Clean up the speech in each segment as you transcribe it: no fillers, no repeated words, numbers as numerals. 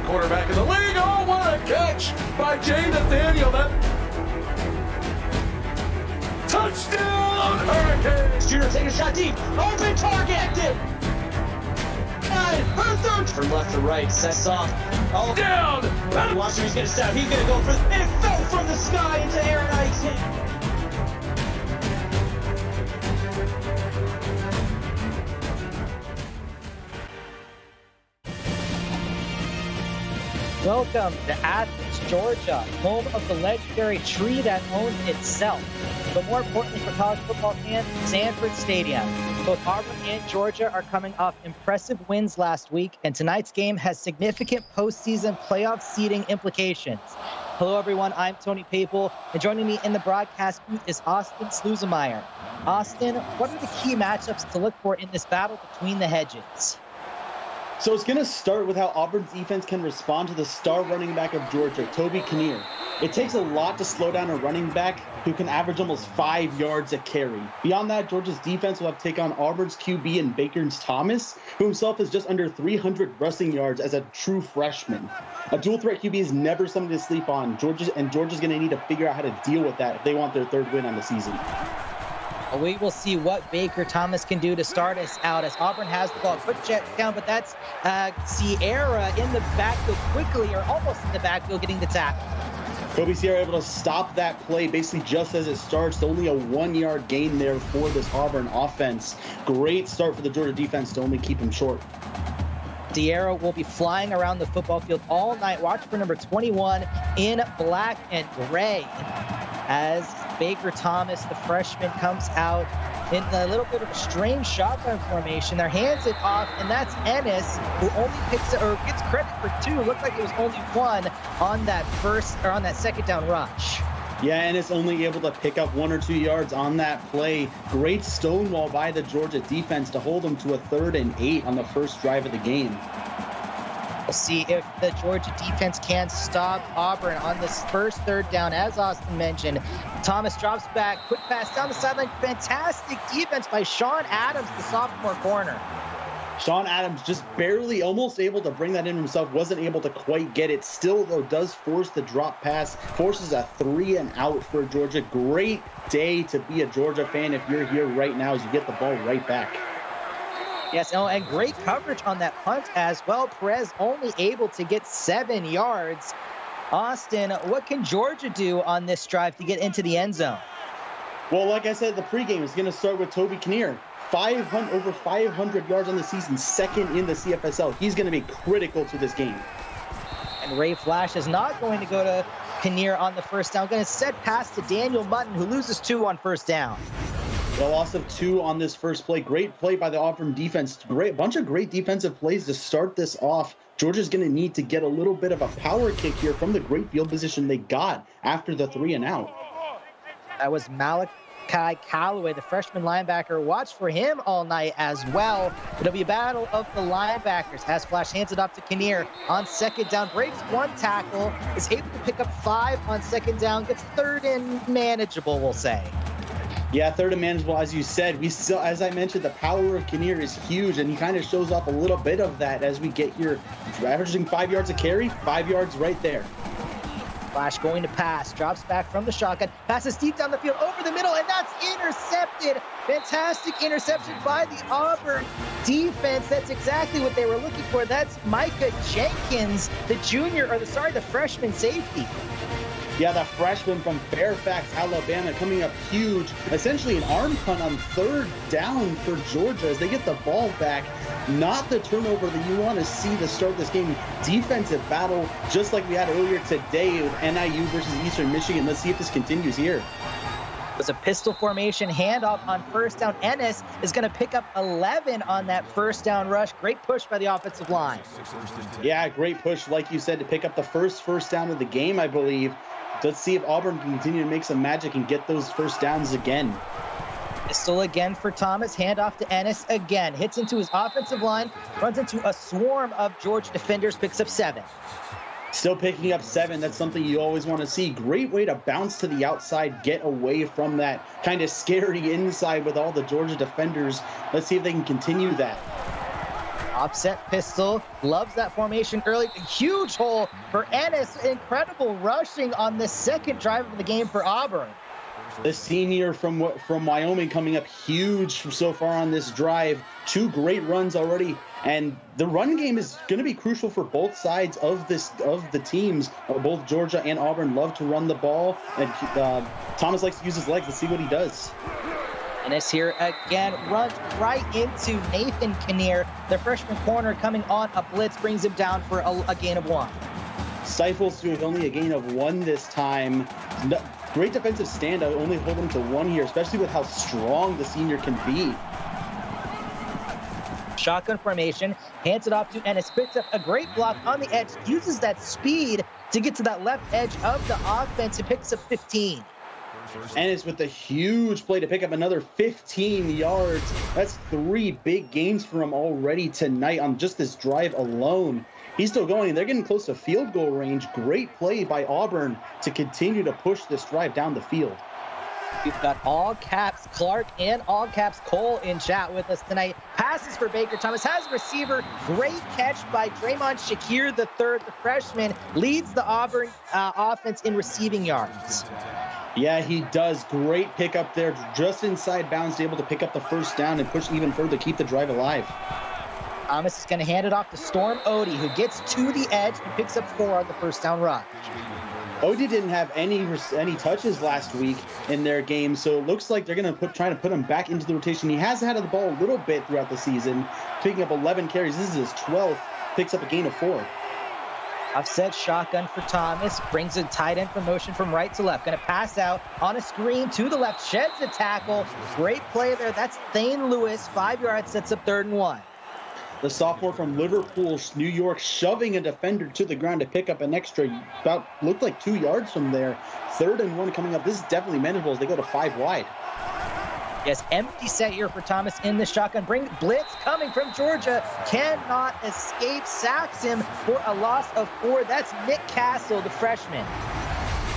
Quarterback in the league. Oh, what a catch by Jay Nathaniel. That touchdown, Hurricanes. Junior taking a shot deep. Open target. And her third. From left to right. Sets off. Oh, Down. watch him. He's going to step. He's going to go for it. It fell from the sky into Aaron Ice. Welcome to Athens, Georgia, home of the legendary tree that owns itself. But more importantly for college football fans, Sanford Stadium. Both Auburn and Georgia are coming off impressive wins last week, and tonight's game has significant postseason playoff seeding implications. Hello, everyone. I'm Tony Papel, and joining me in the broadcast booth is Austin Sluzemeyer. Austin, what are the key matchups to look for in this battle between the hedges? So it's going to start with how Auburn's defense can respond to the star running back of Georgia, Toby Kinnear. It takes a lot to slow down a running back who can average almost 5 yards a carry. Beyond that, Georgia's defense will have to take on Auburn's QB and Baker's Thomas, who himself is just under 300 rushing yards as a true freshman. A dual threat QB is never something to sleep on. Georgia's going to need to figure out how to deal with that if they want their third win on the season. We will see what Baker Thomas can do to start us out as Auburn has the ball. Quick check down, but that's Sierra in the backfield quickly, or almost in the backfield, getting the tackle. Kobe Sierra able to stop that play basically just as it starts. Only a 1 yard gain there for this Auburn offense. Great start for the Georgia defense to only keep him short. Sierra will be flying around the football field all night. Watch for number 21 in black and gray as Baker Thomas, the freshman, comes out in a little bit of a strange shotgun formation. They're hands it off, and that's Ennis, who only picks or gets credit for 2. Looked like it was only 1 on that second down rush. Yeah, and it's only able to pick up 1 or 2 yards on that play. Great stonewall by the Georgia defense to hold them to a 3rd and 8 on the first drive of the game. We'll see if the Georgia defense can stop Auburn on this first 3rd down. As Austin mentioned, Thomas drops back, quick pass down the sideline. Fantastic defense by Sean Adams, the sophomore corner. Sean Adams just barely almost able to bring that in himself, wasn't able to quite get it. Still, though, does force the drop pass, forces a 3 and out for Georgia. Great day to be a Georgia fan if you're here right now as you get the ball right back. Yes, and great coverage on that punt as well. Perez only able to get 7 yards. Austin, what can Georgia do on this drive to get into the end zone? Well, like I said, the pregame is going to start with Toby Kinnear. Over 500 yards on the season, 2nd in the CFSL. He's going to be critical to this game. And Ray Flash is not going to go to Kinnear on the first down. Going to set pass to Daniel Mutton, who loses 2 on first down. The loss of 2 on this first play. Great play by the Auburn defense. Bunch of great defensive plays to start this off. Georgia's going to need to get a little bit of a power kick here from the great field position they got after the 3 and out. That was Malachi Callaway, the freshman linebacker. Watch for him all night as well. It'll be a battle of the linebackers as Flash hands it up to Kinnear on 2nd down. Breaks 1 tackle, is able to pick up 5 on 2nd down, gets 3rd and manageable, we'll say. Yeah, 3rd and manageable, as you said. We still, as I mentioned, the power of Kinnear is huge, and he kind of shows off a little bit of that as we get here. Averaging 5 yards a carry, 5 yards right there. Flash going to pass, drops back from the shotgun, passes deep down the field, over the middle, and that's intercepted. Fantastic interception by the Auburn defense. That's exactly what they were looking for. That's Micah Jenkins, the freshman safety. Yeah, the freshman from Fairfax, Alabama, coming up huge. Essentially an arm punt on 3rd down for Georgia as they get the ball back. Not the turnover that you want to see to start this game. Defensive battle, just like we had earlier today with NIU versus Eastern Michigan. Let's see if this continues here. It was a pistol formation handoff on first down. Ennis is going to pick up 11 on that first down rush. Great push by the offensive line. Yeah, great push, like you said, to pick up the first down of the game, I believe. Let's see if Auburn can continue to make some magic and get those first downs again. Pistol again for Thomas. Handoff to Ennis again. Hits into his offensive line. Runs into a swarm of Georgia defenders. Picks up 7. Still picking up 7. That's something you always want to see. Great way to bounce to the outside, get away from that kind of scary inside with all the Georgia defenders. Let's see if they can continue that. Offset pistol, loves that formation early. A huge hole for Ennis. Incredible rushing on the 2nd drive of the game for Auburn. The senior from Wyoming coming up huge so far on this drive. 2 great runs already, and the run game is going to be crucial for both sides of the teams. Both Georgia and Auburn love to run the ball, and Thomas likes to use his legs. Let's see what he does. Ennis here again, runs right into Nathan Kinnear. The freshman corner coming on a blitz, brings him down for a gain of 1. Stifles with only a gain of 1 this time. Great defensive stand, only hold him to 1 here, especially with how strong the senior can be. Shotgun formation, hands it off to Ennis, picks up a great block on the edge, uses that speed to get to that left edge of the offense, and picks up 15. Ennis with a huge play to pick up another 15 yards. That's 3 big gains for him already tonight on just this drive alone. He's still going. They're getting close to field goal range. Great play by Auburn to continue to push this drive down the field. We've got all caps Clark and all caps Cole in chat with us tonight. Passes for Baker Thomas, has a receiver. Great catch by Draymond Shakir III, the freshman, leads the Auburn offense in receiving yards. Yeah, he does. Great pickup there, just inside bounds, able to pick up the first down and push even further, keep the drive alive. Thomas is going to hand it off to Storm Odie, who gets to the edge and picks up 4 on the first down rush. Odie didn't have any touches last week in their game, so it looks like they're going to try to put him back into the rotation. He has had the ball a little bit throughout the season, picking up 11 carries. This is his 12th, picks up a gain of 4. Offset shotgun for Thomas, brings a tight end from motion from right to left. Going to pass out on a screen to the left, sheds a tackle. Great play there. That's Thane Lewis, 5 yards, sets up 3rd and 1. The sophomore from Liverpool, New York, shoving a defender to the ground to pick up an extra, looked like 2 yards from there. 3rd and 1 coming up. This is definitely manageable as they go to 5 wide. Yes, empty set here for Thomas in the shotgun. Bring blitz coming from Georgia. Cannot escape. Sacks him for a loss of 4. That's Nick Castle, the freshman.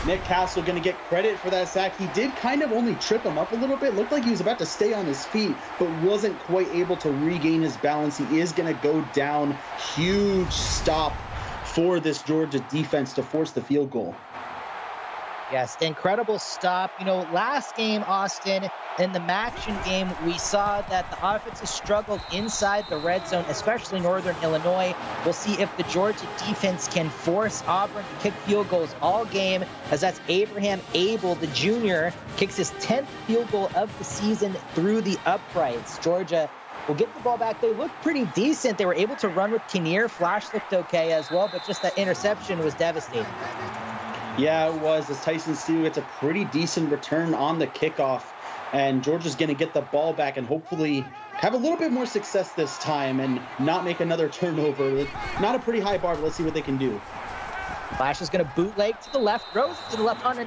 Nick Castle going to get credit for that sack. He did kind of only trip him up a little bit. Looked like he was about to stay on his feet, but wasn't quite able to regain his balance. He is going to go down. Huge stop for this Georgia defense to force the field goal. Yes, incredible stop. You know, last game, Austin, in the Maction game, we saw that the offenses struggled inside the red zone, especially Northern Illinois. We'll see if the Georgia defense can force Auburn to kick field goals all game, as that's Abraham Abel, the junior, kicks his 10th field goal of the season through the uprights. Georgia will get the ball back. They looked pretty decent. They were able to run with Kinnear. Flash looked okay as well, but just that interception was devastating. Yeah, it was, as Tyson Steele gets a pretty decent return on the kickoff, and Georgia's going to get the ball back and hopefully have a little bit more success this time and not make another turnover. Not a pretty high bar, but let's see what they can do. Flash is going to bootleg to the left, throws to the left on a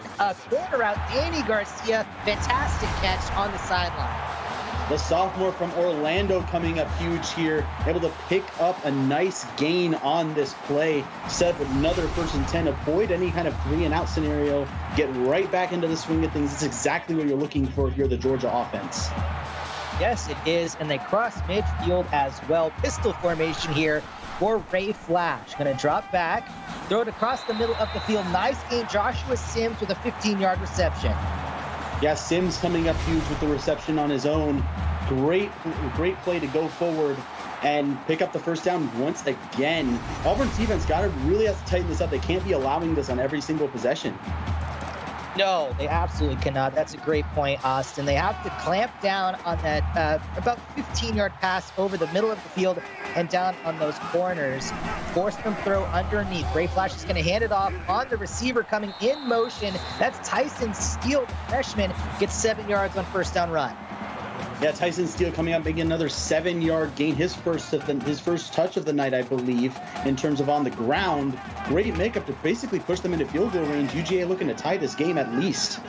corner out. Danny Garcia, fantastic catch on the sideline. The sophomore from Orlando coming up huge here, able to pick up a nice gain on this play, set up another 1st and 10, avoid any kind of 3-and-out scenario, get right back into the swing of things. It's exactly what you're looking for if you're the Georgia offense. Yes, it is, and they cross midfield as well. Pistol formation here for Ray Flash. Going to drop back, throw it across the middle of the field. Nice gain, Joshua Sims with a 15-yard reception. Yeah, Sims coming up huge with the reception on his own. Great play to go forward and pick up the 1st down once again. Auburn's defense really has to tighten this up. They can't be allowing this on every single possession. No, they absolutely cannot. That's a great point, Austin. They have to clamp down on that about 15-yard pass over the middle of the field and down on those corners. Force them throw underneath. Ray Flash is going to hand it off on the receiver coming in motion. That's Tyson Steele, the freshman, gets 7 yards on 1st down run. Yeah, Tyson Steele coming up, making another 7-yard gain, his first touch of the night, I believe, in terms of on the ground. Great makeup to basically push them into field goal range. UGA looking to tie this game at least.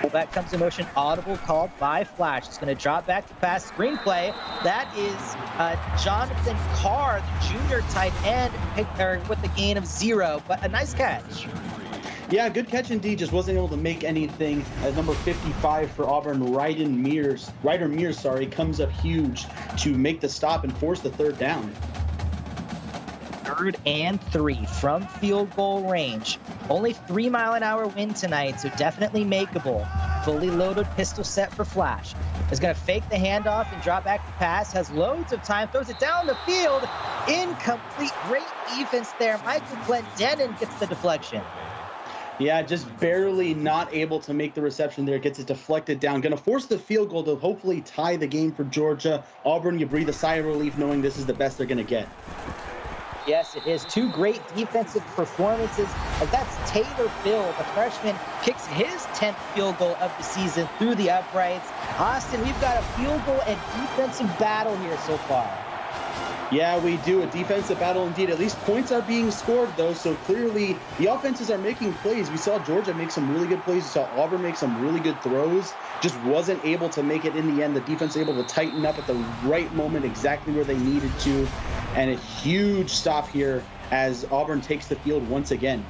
Well, that comes in motion, audible called by Flash. It's going to drop back to pass, screenplay. That is Jonathan Carr, the junior tight end, with a gain of 0, but a nice catch. Yeah, good catch indeed. Just wasn't able to make anything. As number 55 for Auburn, Ryder Mears, comes up huge to make the stop and force the 3rd down. 3rd and 3 from field goal range. Only 3-mile-an-hour wind tonight, so definitely makeable. Fully loaded pistol set for Flash. Is going to fake the handoff and drop back to pass. Has loads of time. Throws it down the field. Incomplete. Great defense there. Michael Glendenin gets the deflection. Yeah, just barely not able to make the reception there. Gets it deflected down. Going to force the field goal to hopefully tie the game for Georgia. Auburn, you breathe a sigh of relief knowing this is the best they're going to get. Yes, it is. 2 great defensive performances. As that's Taylor Bill, the freshman, kicks his 10th field goal of the season through the uprights. Austin, we've got a field goal and defensive battle here so far. Yeah, we do. A defensive battle indeed. At least points are being scored, though, so clearly the offenses are making plays. We saw Georgia make some really good plays. We saw Auburn make some really good throws. Just wasn't able to make it in the end. The defense able to tighten up at the right moment, exactly where they needed to. And a huge stop here as Auburn takes the field once again.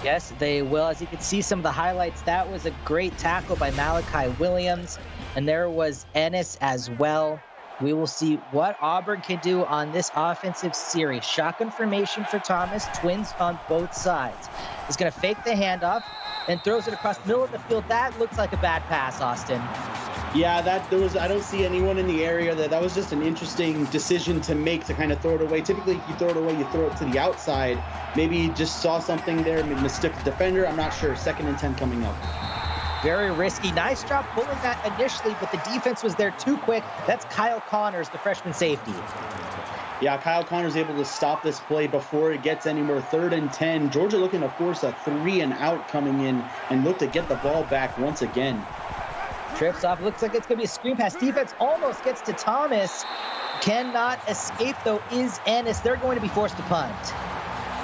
Yes, they will. As you can see some of the highlights, that was a great tackle by Malachi Williams. And there was Ennis as well. We will see what Auburn can do on this offensive series. Shotgun formation for Thomas, twins on both sides. He's going to fake the handoff and throws it across the middle of the field. That looks like a bad pass, Austin. Yeah, I don't see anyone in the area. That was just an interesting decision to make, to kind of throw it away. Typically, if you throw it away, you throw it to the outside. Maybe you just saw something there, maybe mistook the defender. I'm not sure. 2nd and 10 coming up. Very risky. Nice job pulling that initially, but the defense was there too quick. That's Kyle Connors, the freshman safety. Yeah, Kyle Connors able to stop this play before it gets anywhere. 3rd and 10. Georgia looking to force a 3-and-out coming in and look to get the ball back once again. Trips off. Looks like it's going to be a screen pass. Defense almost gets to Thomas. cannot escape, though, is Ennis. They're going to be forced to punt.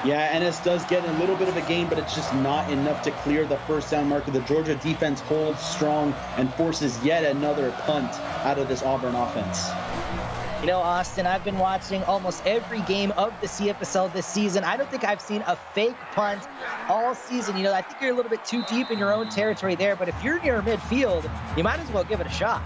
Yeah, Ennis does get a little bit of a gain, but it's just not enough to clear the first down marker. The Georgia defense holds strong and forces yet another punt out of this Auburn offense. You know, Austin, I've been watching almost every game of the CFSL this season. I don't think I've seen a fake punt all season. You know, I think you're a little bit too deep in your own territory there, but if you're near midfield, you might as well give it a shot.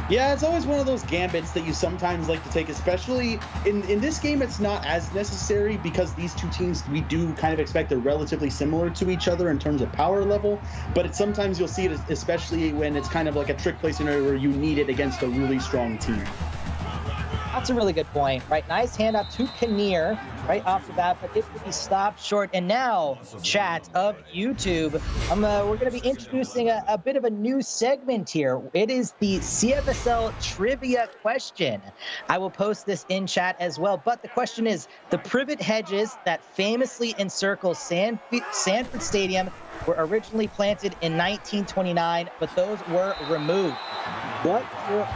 Yeah, it's always one of those gambits that you sometimes like to take, especially in this game. It's not as necessary because these two teams, we do kind of expect they're relatively similar to each other in terms of power level, but it's sometimes you'll see it, especially when it's kind of like a trick play scenario where you need it against a really strong team. That's a really good point, right? Nice handoff to Kinnear right off the bat, but it will be stopped short. And now, chat of YouTube, we're going to be introducing a bit of a new segment here. It is the CFSL trivia question. I will post this in chat as well, but the question is, the privet hedges that famously encircle Sanford Stadium were originally planted in 1929, but those were removed. What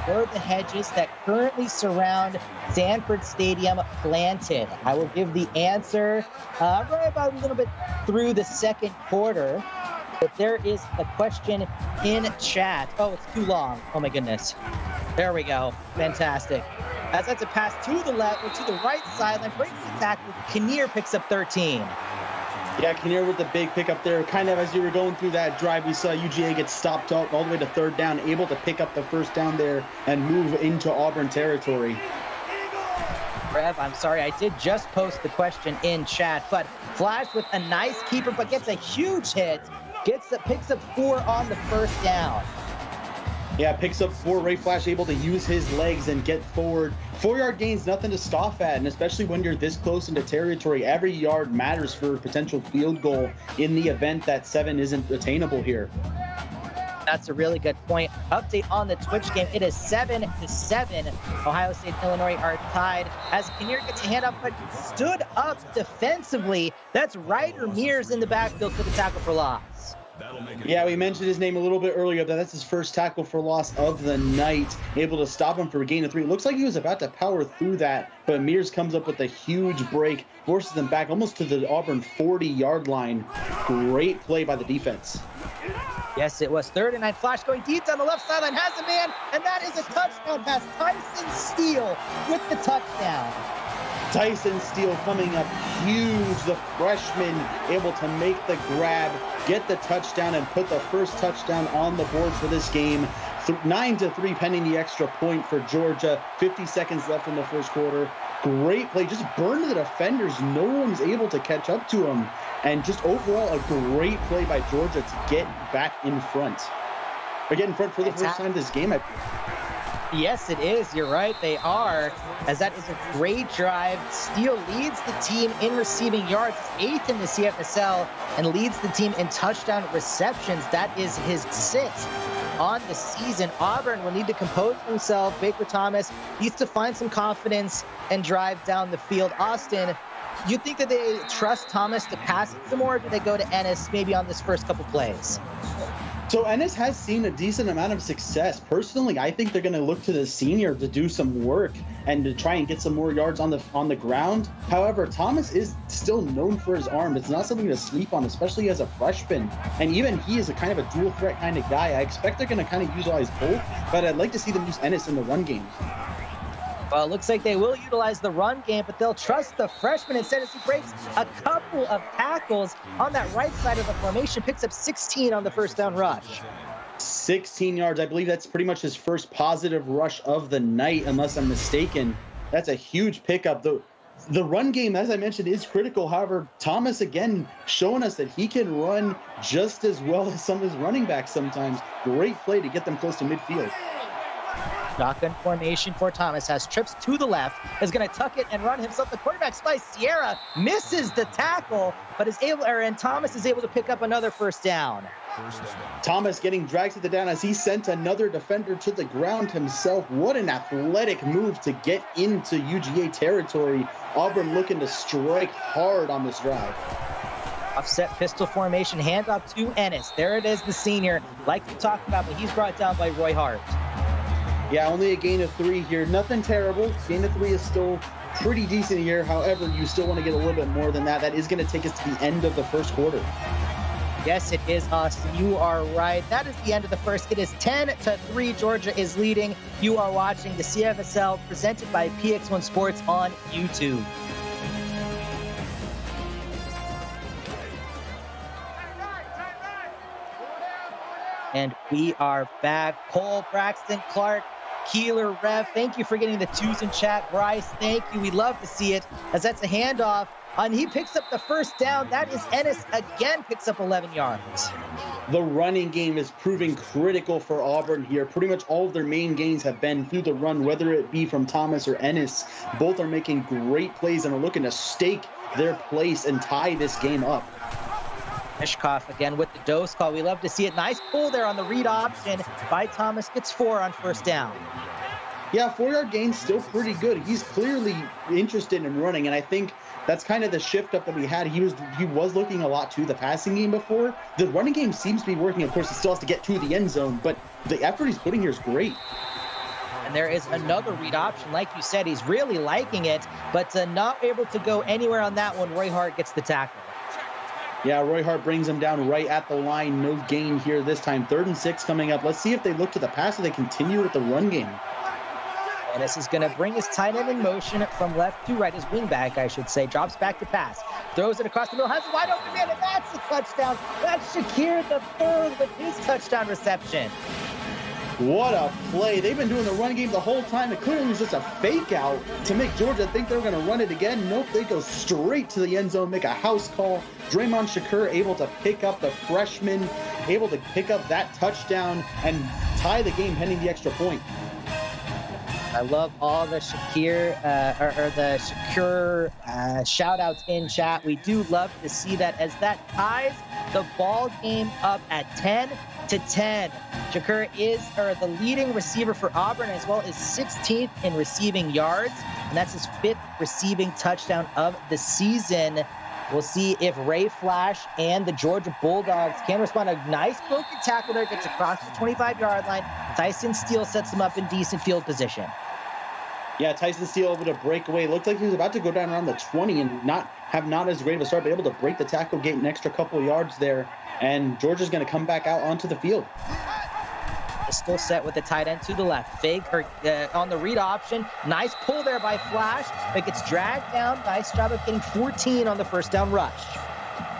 were the hedges that currently surround Sanford Stadium planted? I will give the answer right about a little bit through the second quarter. But there is the question in chat. Oh, it's too long. Oh, my goodness. There we go. Fantastic. As that's a pass to the left or to the right sideline, breaks the tackle. Kinnear picks up 13. Yeah, Kinnear with the big pickup there. Kind of as you were going through that drive, we saw UGA get stopped up all the way to third down, able to pick up the first down there and move into Auburn territory. Rev, I'm sorry, I did just post the question in chat, but Flash with a nice keeper, but gets a huge hit, picks up 4 on the first down. Yeah, picks up 4. Ray Flash able to use his legs and get forward. 4-yard gain's nothing to scoff at, and especially when you're this close into territory, every yard matters for a potential field goal in the event that 7 isn't attainable here. That's a really good point. Update on the Twitch game. It is 7-7. Ohio State and Illinois are tied as Kinnear gets a handoff, but stood up defensively. That's Ryder Mears in the backfield for the tackle for loss. Yeah, we mentioned his name a little bit earlier. That's his first tackle for loss of the night. Able to stop him for a gain of 3. It looks like he was about to power through that, but Mears comes up with a huge break, forces them back almost to the Auburn 40-yard line. Great play by the defense. Yes, it was 3rd and 9. Flash going deep down the left sideline, has a man, and that is a touchdown pass. Tyson Steele with the touchdown. Tyson Steele coming up huge. The freshman able to make the grab, get the touchdown, and put the first touchdown on the board for this game. 9-3 pending the extra point for Georgia. 50 seconds left in the first quarter. Great play. Just burned the defenders. No one's able to catch up to him. And just overall, a great play by Georgia to get back in front. Or get in front for the first time this game. Yes, it is. You're right. They are, as that is a great drive. Steele leads the team in receiving yards, 8th in the CFSL, and leads the team in touchdown receptions. That is his 6th on the season. Auburn will need to compose himself. Baker Thomas needs to find some confidence and drive down the field. Austin, you think that they trust Thomas to pass it some more, or do they go to Ennis maybe on this first couple plays? So Ennis has seen a decent amount of success. Personally, I think they're going to look to the senior to do some work and to try and get some more yards on the ground. However, Thomas is still known for his arm. It's not something to sleep on, especially as a freshman. And even he is a kind of a dual threat kind of guy. I expect they're going to kind of utilize both, but I'd like to see them use Ennis in the run game. Well, it looks like they will utilize the run game, but they'll trust the freshman instead as he breaks a couple of tackles on that right side of the formation, picks up 16 on the first down rush. 16 yards. I believe that's pretty much his first positive rush of the night, unless I'm mistaken. That's a huge pickup. The run game, as I mentioned, is critical. However, Thomas, again, showing us that he can run just as well as some of his running backs sometimes. Great play to get them close to midfield. Shotgun formation for Thomas, has trips to the left, is going to tuck it and run himself. The quarterback spy Sierra misses the tackle, but and Thomas is able to pick up another first down. Thomas getting dragged to the down as he sent another defender to the ground himself. What an athletic move to get into UGA territory. Auburn looking to strike hard on this drive. Offset pistol formation, handoff to Ennis. There it is, the senior, like we talked about, but he's brought down by Roy Hart. Yeah, only a gain of 3 here. Nothing terrible. Gain of 3 is still pretty decent here. However, you still want to get a little bit more than that. That is going to take us to the end of the first quarter. Yes, it is, Austin. You are right. That is the end of the first. It is 10-3. Georgia is leading. You are watching the CFSL presented by PX1 Sports on YouTube. And we are back. Cole, Braxton, Clark, Keeler, Rev, thank you for getting the 2s in chat. Bryce, thank you. We love to see it as that's a handoff. And he picks up the first down. That is Ennis again, picks up 11 yards. The running game is proving critical for Auburn here. Pretty much all of their main gains have been through the run, whether it be from Thomas or Ennis. Both are making great plays and are looking to stake their place and tie this game up. Mishkoff again with the dose call. We love to see it. Nice pull there on the read option by Thomas. Gets 4 on first down. Yeah, 4-yard gain still pretty good. He's clearly interested in running, and I think that's kind of the shift up that we had. He was looking a lot to the passing game before. The running game seems to be working. Of course, he still has to get to the end zone, but the effort he's putting here is great. And there is another read option. Like you said, he's really liking it, but not able to go anywhere on that one. Roy Hart gets the tackle. Yeah, Roy Hart brings him down right at the line. No gain here this time. 3rd and 6 coming up. Let's see if they look to the pass or they continue with the run game. And this is going to bring his tight end in motion from left to right, his wingback, I should say. Drops back to pass. Throws it across the middle. Has a wide open man, and that's a touchdown. That's Shakir the 3rd with his touchdown reception. What a play. They've been doing the run game the whole time. It clearly was just a fake out to make Georgia think they were going to run it again. Nope, they go straight to the end zone, make a house call. Draymond Shakir able to pick up the freshman, able to pick up that touchdown and tie the game pending the extra point. I love all the Shakir, the Shakir shout outs in chat. We do love to see that as that ties the ball game up at 10-10. Shakir is the leading receiver for Auburn, as well as 16th in receiving yards, and that's his 5th receiving touchdown of the season. We'll see if Ray Flash and the Georgia Bulldogs can respond. A nice broken tackle there, gets across the 25-yard line. Tyson Steele sets him up in decent field position. Yeah, Tyson Steele able to break away. Looked like he was about to go down around the 20 and not as great of a start, but able to break the tackle, get an extra couple yards there. And Georgia's going to come back out onto the field. Still set with the tight end to the left. Fake on the read option. Nice pull there by Flash. It gets dragged down. Nice job of getting 14 on the first down rush.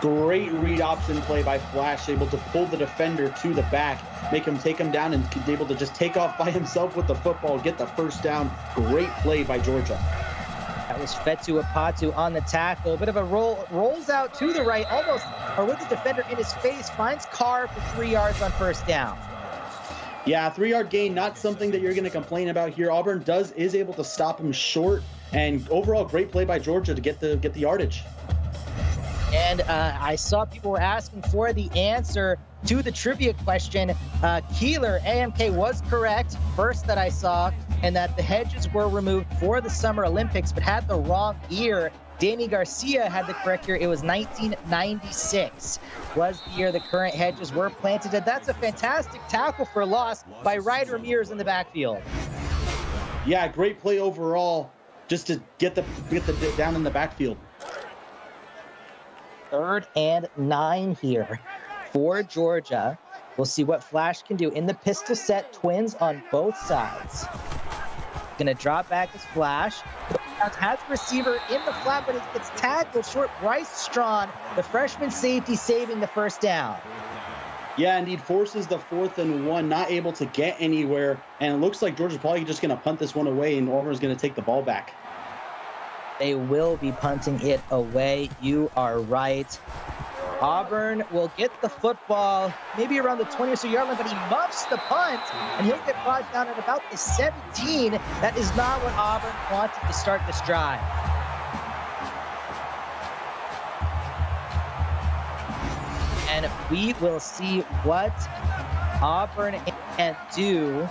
Great read option play by Flash, able to pull the defender to the back, make him take him down, and able to just take off by himself with the football, get the first down. Great play by Georgia. That was Fetu Apatu on the tackle. A bit of a rolls out to the right, almost, or with the defender in his face, finds Carr for 3 yards on first down. Yeah, 3-yard gain, not something that you're going to complain about here. Auburn is able to stop him short, and overall great play by Georgia to get the yardage. And I saw people were asking for the answer to the trivia question. Keeler, AMK, was correct, first that I saw, and that the hedges were removed for the Summer Olympics, but had the wrong year. Danny Garcia had the correct year. It was 1996 was the year the current hedges were planted. And that's a fantastic tackle for loss by Ryder Ramirez in the backfield. Yeah, great play overall, just to get the down in the backfield. 3rd and 9 here for Georgia. We'll see what Flash can do in the pistol set. Twins on both sides. Gonna drop back as Flash. Has the receiver in the flat, but it gets tackled short. Bryce Strawn, the freshman safety, saving the first down. Yeah, indeed, forces the 4th and 1, not able to get anywhere. And it looks like Georgia's probably just going to punt this one away, and Auburn's going to take the ball back. They will be punting it away. You are right. Auburn will get the football maybe around the 20 or so yard line, but he muffs the punt, and he'll get brought down at about the 17. That is not what Auburn wanted to start this drive. And we will see what Auburn can do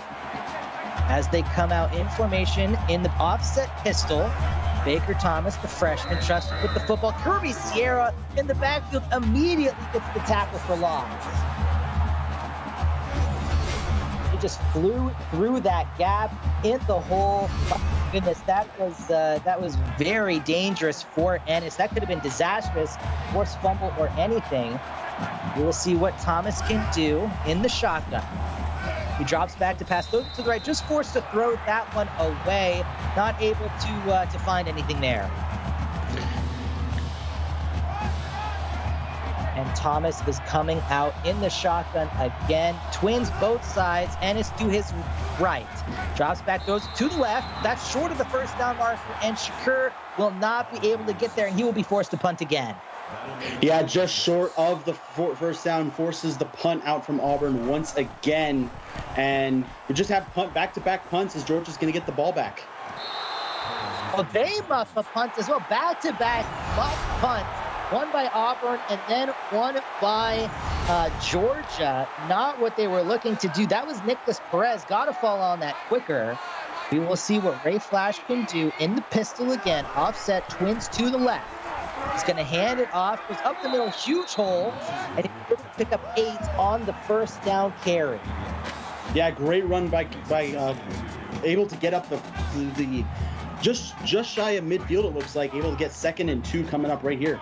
as they come out in formation in the offset pistol. Baker Thomas, the freshman, trusted with the football. Kirby Sierra in the backfield immediately gets the tackle for loss. He just flew through that gap in the hole. My goodness, that was very dangerous for Ennis. That could have been disastrous, forced fumble or anything. We will see what Thomas can do in the shotgun. He drops back to pass, throws it to the right, just forced to throw that one away. Not able to find anything there. And Thomas is coming out in the shotgun again. Twins both sides. Ennis to his right. Drops back, goes to the left. That's short of the first down marker, and Shakur will not be able to get there, and he will be forced to punt again. Yeah, just short of the first down, forces the punt out from Auburn once again. And we just have back-to-back punts as Georgia's going to get the ball back. Well, they muff a punt as well. Back-to-back muff punts. One by Auburn and then one by Georgia. Not what they were looking to do. That was Nicholas Perez. Got to fall on that quicker. We will see what Ray Flash can do in the pistol again. Offset, Twins to the left. He's going to hand it off. Goes up the middle, huge hole. And he's able to pick up 8 on the first down carry. Yeah, great run by able to get up the just shy of midfield, it looks like. Able to get 2nd and 2 coming up right here.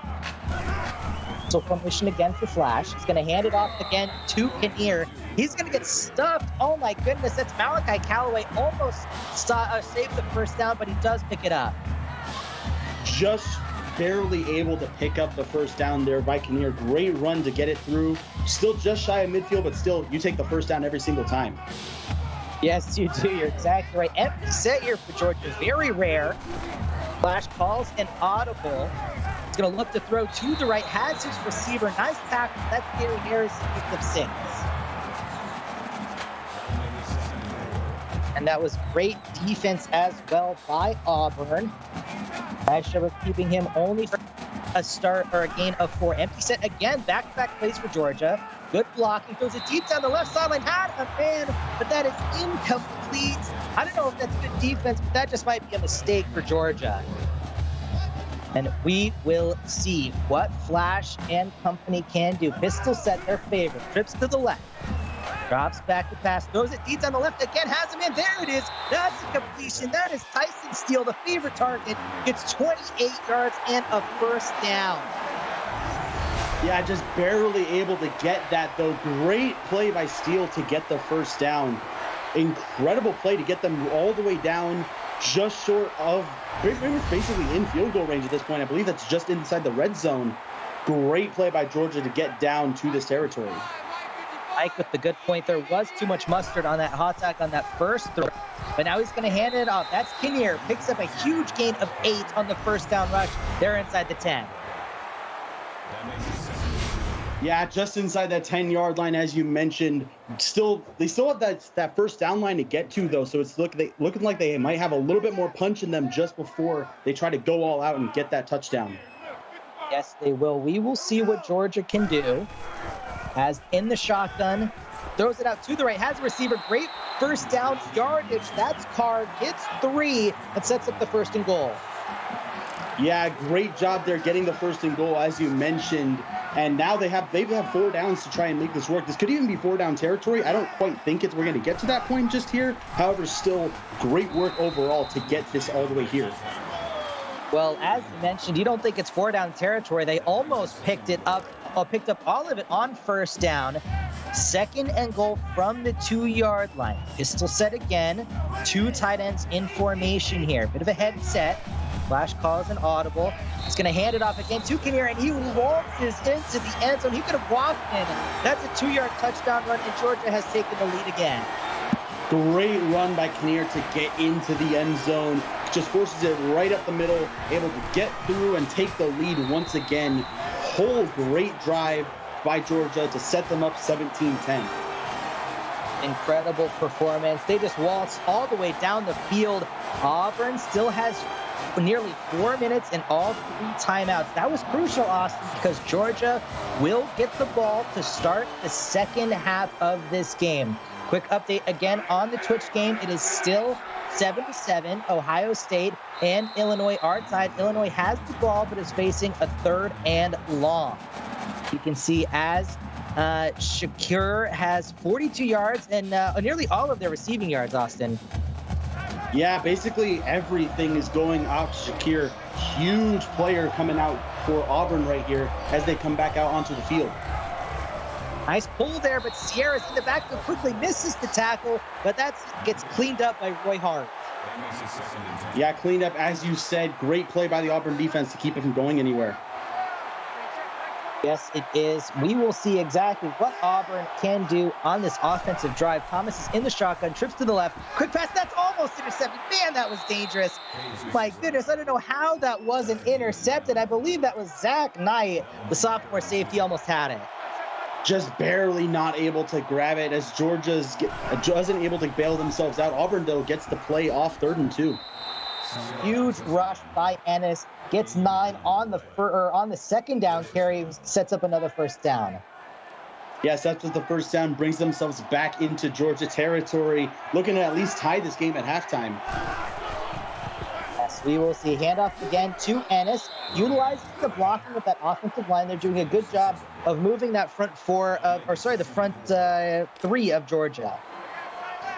So formation again for Flash. He's going to hand it off again to Kinnear. He's going to get stuffed. Oh my goodness, that's Malachi Callaway. Almost saved the first down, but he does pick it up. Just barely able to pick up the first down there by Kinnear. Great run to get it through. Still just shy of midfield, but still, you take the first down every single time. Yes, you do. You're exactly right. Empty set here for Georgia. Very rare. Flash calls an audible. He's going to look to throw to the right. Has his receiver. Nice tackle. That's Gary Harris of 6. And that was great defense as well by Auburn. Flash was keeping him only for a start or a gain of 4. Empty set again. Back-to-back plays for Georgia. Good blocking. Throws it deep down the left sideline. Had a man, but that is incomplete. I don't know if that's good defense, but that just might be a mistake for Georgia. And we will see what Flash and company can do. Pistol set, their favorite. Trips to the left. Drops back to pass. Throws it deep down the left. Again, has him in. There it is. That's a completion. That is Tyson Steele, the favorite target. Gets 28 yards and a first down. Yeah, just barely able to get that, though. Great play by Steele to get the first down. Incredible play to get them all the way down, just short of, basically in field goal range at this point. I believe that's just inside the red zone. Great play by Georgia to get down to this territory. Mike with the good point. There was too much mustard on that hot tack on that first throw, but now he's going to hand it off. That's Kinnear. Picks up a huge gain of 8 on the first down rush. They're inside the 10. Yeah, just inside that 10-yard line, as you mentioned. They still have that first down line to get to, though, so it's looking like they might have a little bit more punch in them just before they try to go all out and get that touchdown. Yes, they will. We will see what Georgia can do. As in the shotgun, throws it out to the right, has a receiver. Great first down yardage. That's Carr, gets 3, and sets up the 1st and goal. Yeah, great job there getting the 1st and goal, as you mentioned. And now they have 4 downs to try and make this work. This could even be 4-down territory. I don't quite think we're going to get to that point just here. However, still great work overall to get this all the way here. Well, as you mentioned, you don't think it's 4-down territory. They almost picked up all of it on first down. 2nd and goal from the 2-yard line. Pistol set again. 2 tight ends in formation here. Bit of a head set. Flash calls an audible. He's going to hand it off again to Kinnear, and he waltzes into the end zone. He could have walked in. That's a 2-yard touchdown run, and Georgia has taken the lead again. Great run by Kinnear to get into the end zone. Just forces it right up the middle, able to get through and take the lead once again. Whole great drive by Georgia to set them up 17-10. Incredible performance. They just waltzed all the way down the field. Auburn still has nearly 4 minutes and all 3 timeouts. That was crucial, Austin, because Georgia will get the ball to start the second half of this game. Quick update again on the Twitch game. It is still 7-7, Ohio State and Illinois our side. Illinois has the ball, but is facing a 3rd and long. You can see as Shakur has 42 yards and nearly all of their receiving yards, Austin. Yeah, basically everything is going off Shakir. Huge player coming out for Auburn right here as they come back out onto the field. Nice pull there, but Sierra's in the backfield, quickly misses the tackle, but that gets cleaned up by Roy Hart. Yeah, cleaned up, as you said. Great play by the Auburn defense to keep it from going anywhere. Yes, it is. We will see exactly what Auburn can do on this offensive drive. Thomas is in the shotgun, trips to the left. Quick pass, that's almost intercepted. Man, that was dangerous. My goodness, I don't know how that wasn't intercepted. I believe that was Zach Knight, the sophomore safety, almost had it. Just barely not able to grab it as Georgia wasn't able to bail themselves out. Auburn, though, gets the play off 3rd and 2. Huge rush by Ennis, gets 9 on the second down carry, sets up another first down. Yes, that's what the first down brings themselves back into Georgia territory, looking to at least tie this game at halftime. Yes, we will see handoff again to Ennis, utilizing the blocking of that offensive line. They're doing a good job of moving that front three of Georgia.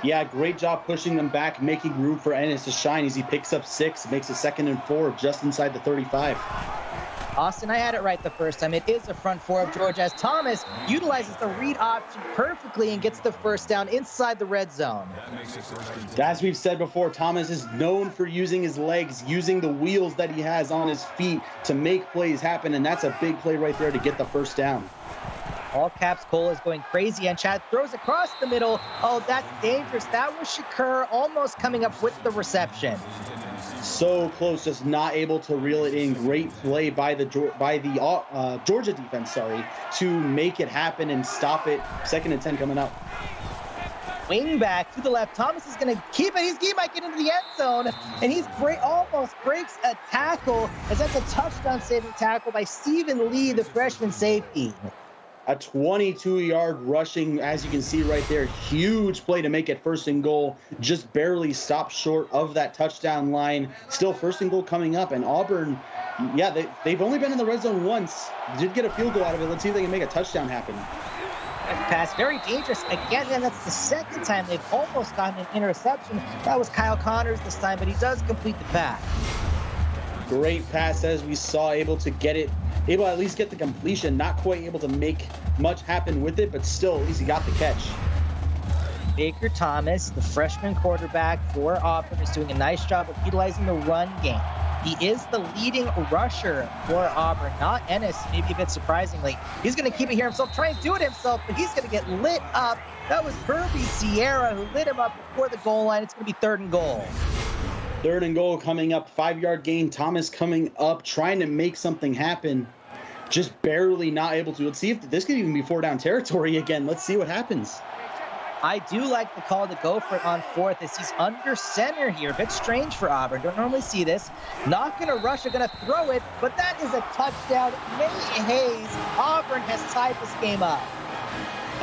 Yeah, great job pushing them back, making room for Ennis to shine as he picks up 6, makes a 2nd and 4 just inside the 35. Austin, I had it right the first time. It is a front 4 of Georgia as Thomas utilizes the read option perfectly and gets the first down inside the red zone. As we've said before, Thomas is known for using his legs, using the wheels that he has on his feet to make plays happen, and that's a big play right there to get the first down. All caps, Cole is going crazy, and Chad throws across the middle. Oh, that's dangerous. That was Shakur almost coming up with the reception. So close, just not able to reel it in. Great play by the Georgia defense, to make it happen and stop it. 2nd and 10 coming up. Wing back to the left. Thomas is going to keep it. He might get into the end zone, and he's almost breaks a tackle, as that's a touchdown-saving tackle by Stephen Lee, the freshman safety. A 22-yard rushing, as you can see right there. Huge play to make it 1st and goal. Just barely stopped short of that touchdown line. Still 1st and goal coming up. And Auburn, yeah, they've only been in the red zone once. Did get a field goal out of it. Let's see if they can make a touchdown happen. Pass, very dangerous. Again, and that's the 2nd time they've almost gotten an interception. That was Kyle Connors this time, but he does complete the pass. Great pass, as we saw, able to at least get the completion, not quite able to make much happen with it, but still, at least he got the catch. Baker Thomas, the freshman quarterback for Auburn, is doing a nice job of utilizing the run game. He is the leading rusher for Auburn, not Ennis, maybe a bit surprisingly. He's going to keep it here himself, try and do it himself, but he's going to get lit up. That was Herbie Sierra who lit him up before the goal line. It's going to be 3rd and goal. 3rd and goal coming up, 5-yard gain. Thomas coming up, trying to make something happen. Just barely not able to. Let's see if this could even be 4-down territory again. Let's see what happens. I do like the call to go for it on 4th as he's under center here. A bit strange for Auburn. Don't normally see this. Not going to rush it, going to throw it, but that is a touchdown. Nate Hayes. Auburn has tied this game up.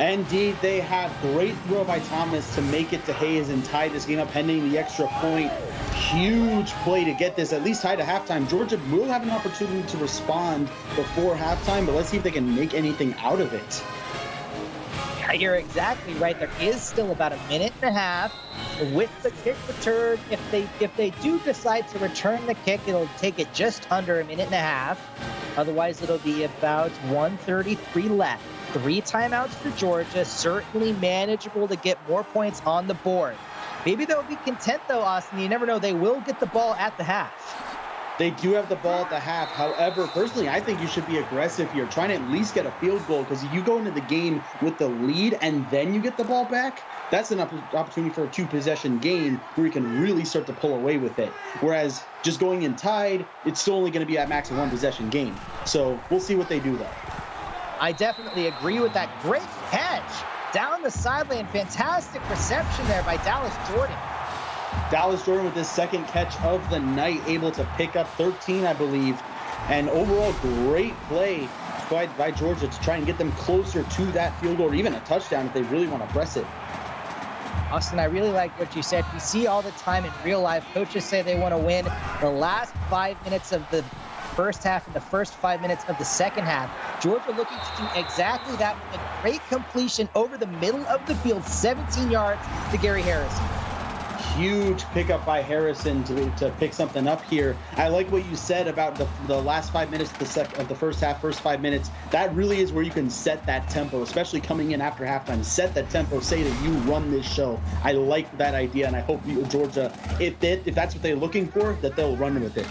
Indeed, they have. Great throw by Thomas to make it to Hayes and tie this game up, pending the extra point. Huge play to get this at least tied to halftime. Georgia will have an opportunity to respond before halftime, but let's see if they can make anything out of it. You're exactly right. There is still about a minute and a half with the kick return. If they do decide to return the kick, it'll take it just under a minute and a half. Otherwise, it'll be about 1:33 left. 3 timeouts for Georgia. Certainly manageable to get more points on the board. Maybe they'll be content, though, Austin. You never know. They will get the ball at the half. They do have the ball at the half. However, personally, I think you should be aggressive here, trying to at least get a field goal, because if you go into the game with the lead and then you get the ball back, that's an opportunity for a 2-possession game where you can really start to pull away with it. Whereas just going in tied, it's still only going to be at max a 1-possession game. So we'll see what they do, though. I definitely agree with that. Great catch down the sideline. Fantastic reception there by Dallas Jordan. Dallas Jordan with his 2nd catch of the night, able to pick up 13, I believe. And overall, great play by Georgia to try and get them closer to that field goal or even a touchdown if they really want to press it. Austin, I really like what you said. We see all the time in real life, coaches say they want to win the last 5 minutes of the first half and the first 5 minutes of the second half. Georgia looking to do exactly that with a great completion over the middle of the field, 17 yards to Gary Harrison. Huge pickup by Harrison to pick something up here. I like what you said about the last 5 minutes of the first half, first 5 minutes. That really is where you can set that tempo, especially coming in after halftime. Set that tempo, say that you run this show. I like that idea, and I hope Georgia, if that's what they're looking for, that they'll run with it.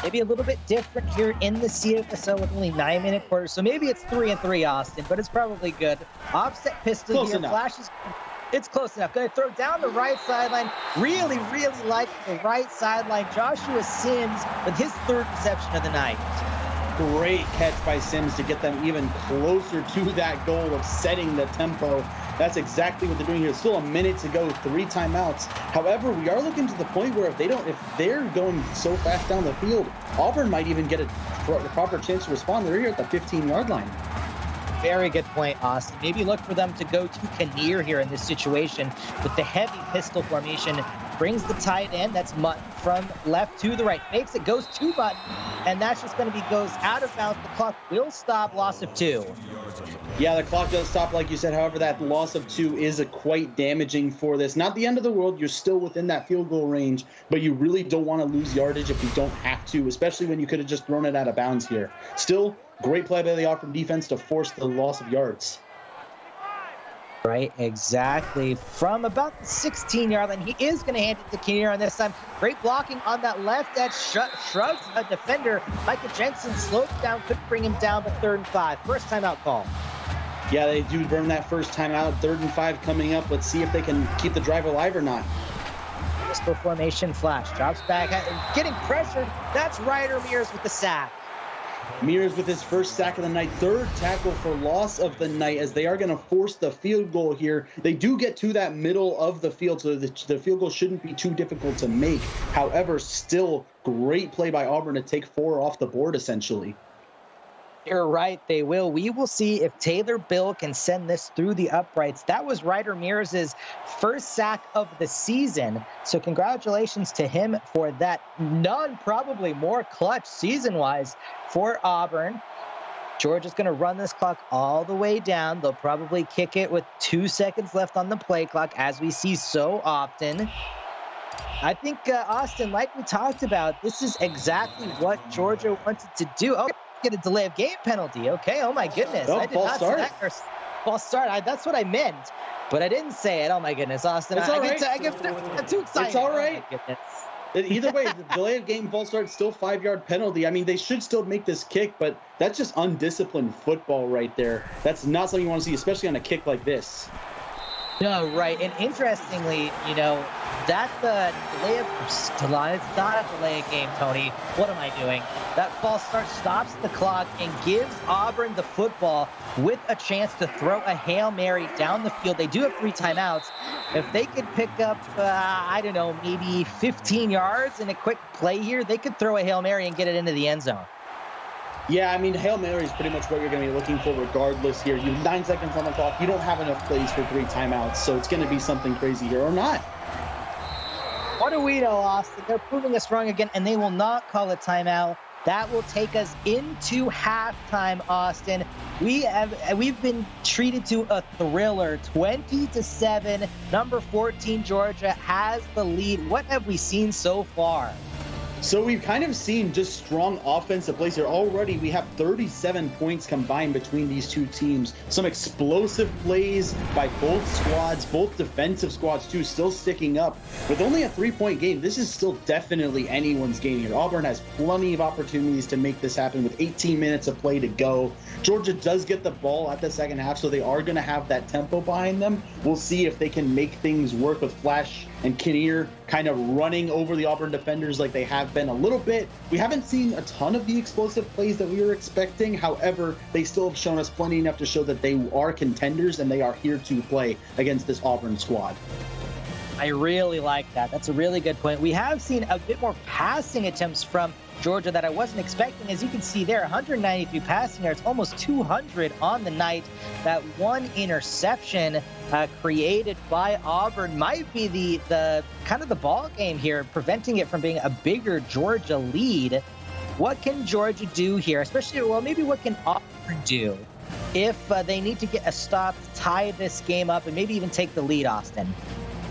Maybe a little bit different here in the CFSL with only 9-minute quarters. So maybe it's 3-3, Austin, but it's probably good. Offset pistol Close here, enough. flashes. It's close enough. Going to throw down the right sideline. Really, really like the right sideline. Joshua Sims with his third reception of the night. Great catch by Sims to get them even closer to that goal of setting the tempo. That's exactly what they're doing here. Still a minute to go, 3 timeouts. However, we are looking to the point where if they're going so fast down the field, Auburn might even get a proper chance to respond. They're here at the 15-yard line. Very good point, Austin. Maybe look for them to go to Kinnear here in this situation with the heavy pistol formation. Brings the tight end, that's Mutton, from left to the right. Fakes it, goes to Mutton, and that's just going to goes out of bounds. The clock will stop, loss of 2. Yeah, the clock does stop, like you said. However, that loss of 2 is quite damaging for this. Not the end of the world. You're still within that field goal range, but you really don't want to lose yardage if you don't have to, especially when you could have just thrown it out of bounds here. Still, great play by the Auburn defense to force the loss of yards. Right, exactly. From about the 16-yard line, he is going to hand it to Kinnear on this time. Great blocking on that left edge. Shrugs a defender. Micah Jensen sloped down, couldn't bring him down, but 3rd and 5. First timeout call. Yeah, they do burn that first timeout. 3rd and 5 coming up. Let's see if they can keep the drive alive or not. Pistol formation flash. Drops back, getting pressured. That's Ryder Mears with the sack. Mears with his first sack of the night, 3rd tackle for loss of the night, as they are going to force the field goal here. They do get to that middle of the field, so the field goal shouldn't be too difficult to make. However, still great play by Auburn to take 4 off the board, essentially. You're right, they will. We will see if Taylor Bill can send this through the uprights. That was Ryder Mears' first sack of the season. So congratulations to him for that. None probably more clutch season-wise for Auburn. Georgia's going to run this clock all the way down. They'll probably kick it with 2 seconds left on the play clock, as we see so often. I think, Austin, like we talked about, this is exactly what Georgia wanted to do. Oh, get a delay of game penalty. Okay, oh my goodness. Oh, I did false not start. see that. False start. That's what I meant, but I didn't say it. Oh my goodness, Austin. It's all right. I get too excited. It's all right. Oh, my goodness. Either way, the delay of game false start, still 5-yard penalty. I mean, they should still make this kick, but that's just undisciplined football right there. That's not something you want to see, especially on a kick like this. No, right. And interestingly, that it's not a delay of game, Tony. What am I doing? That false start stops the clock and gives Auburn the football with a chance to throw a Hail Mary down the field. They do have 3 timeouts. If they could pick up, maybe 15 yards in a quick play here, they could throw a Hail Mary and get it into the end zone. Yeah, I mean, Hail Mary is pretty much what you're going to be looking for regardless here. You have 9 seconds on the clock. You don't have enough plays for 3 timeouts, so it's going to be something crazy here or not. What do we know, Austin? They're proving us wrong again, and they will not call a timeout. That will take us into halftime, Austin. We've been treated to a thriller, 20-7. Number 14, Georgia, has the lead. What have we seen so far? So we've kind of seen just strong offensive plays here. Already we have 37 points combined between these two teams. Some explosive plays by both squads, both defensive squads too, still sticking up. With only a 3-point game, this is still definitely anyone's game here. Auburn has plenty of opportunities to make this happen with 18 minutes of play to go. Georgia does get the ball at the second half, so they are going to have that tempo behind them. We'll see if they can make things work with Flash and Kinnear kind of running over the Auburn defenders like they have been a little bit. We haven't seen a ton of the explosive plays that we were expecting. However, they still have shown us plenty enough to show that they are contenders and they are here to play against this Auburn squad. I really like that. That's a really good point. We have seen a bit more passing attempts from Georgia that I wasn't expecting. As you can see there, 193 passing yards, almost 200 on the night. That one interception created by Auburn might be the kind of the ball game here, preventing it from being a bigger Georgia lead. What can Georgia do here? Especially, well, maybe what can Auburn do if they need to get a stop, tie this game up, and maybe even take the lead, Austin?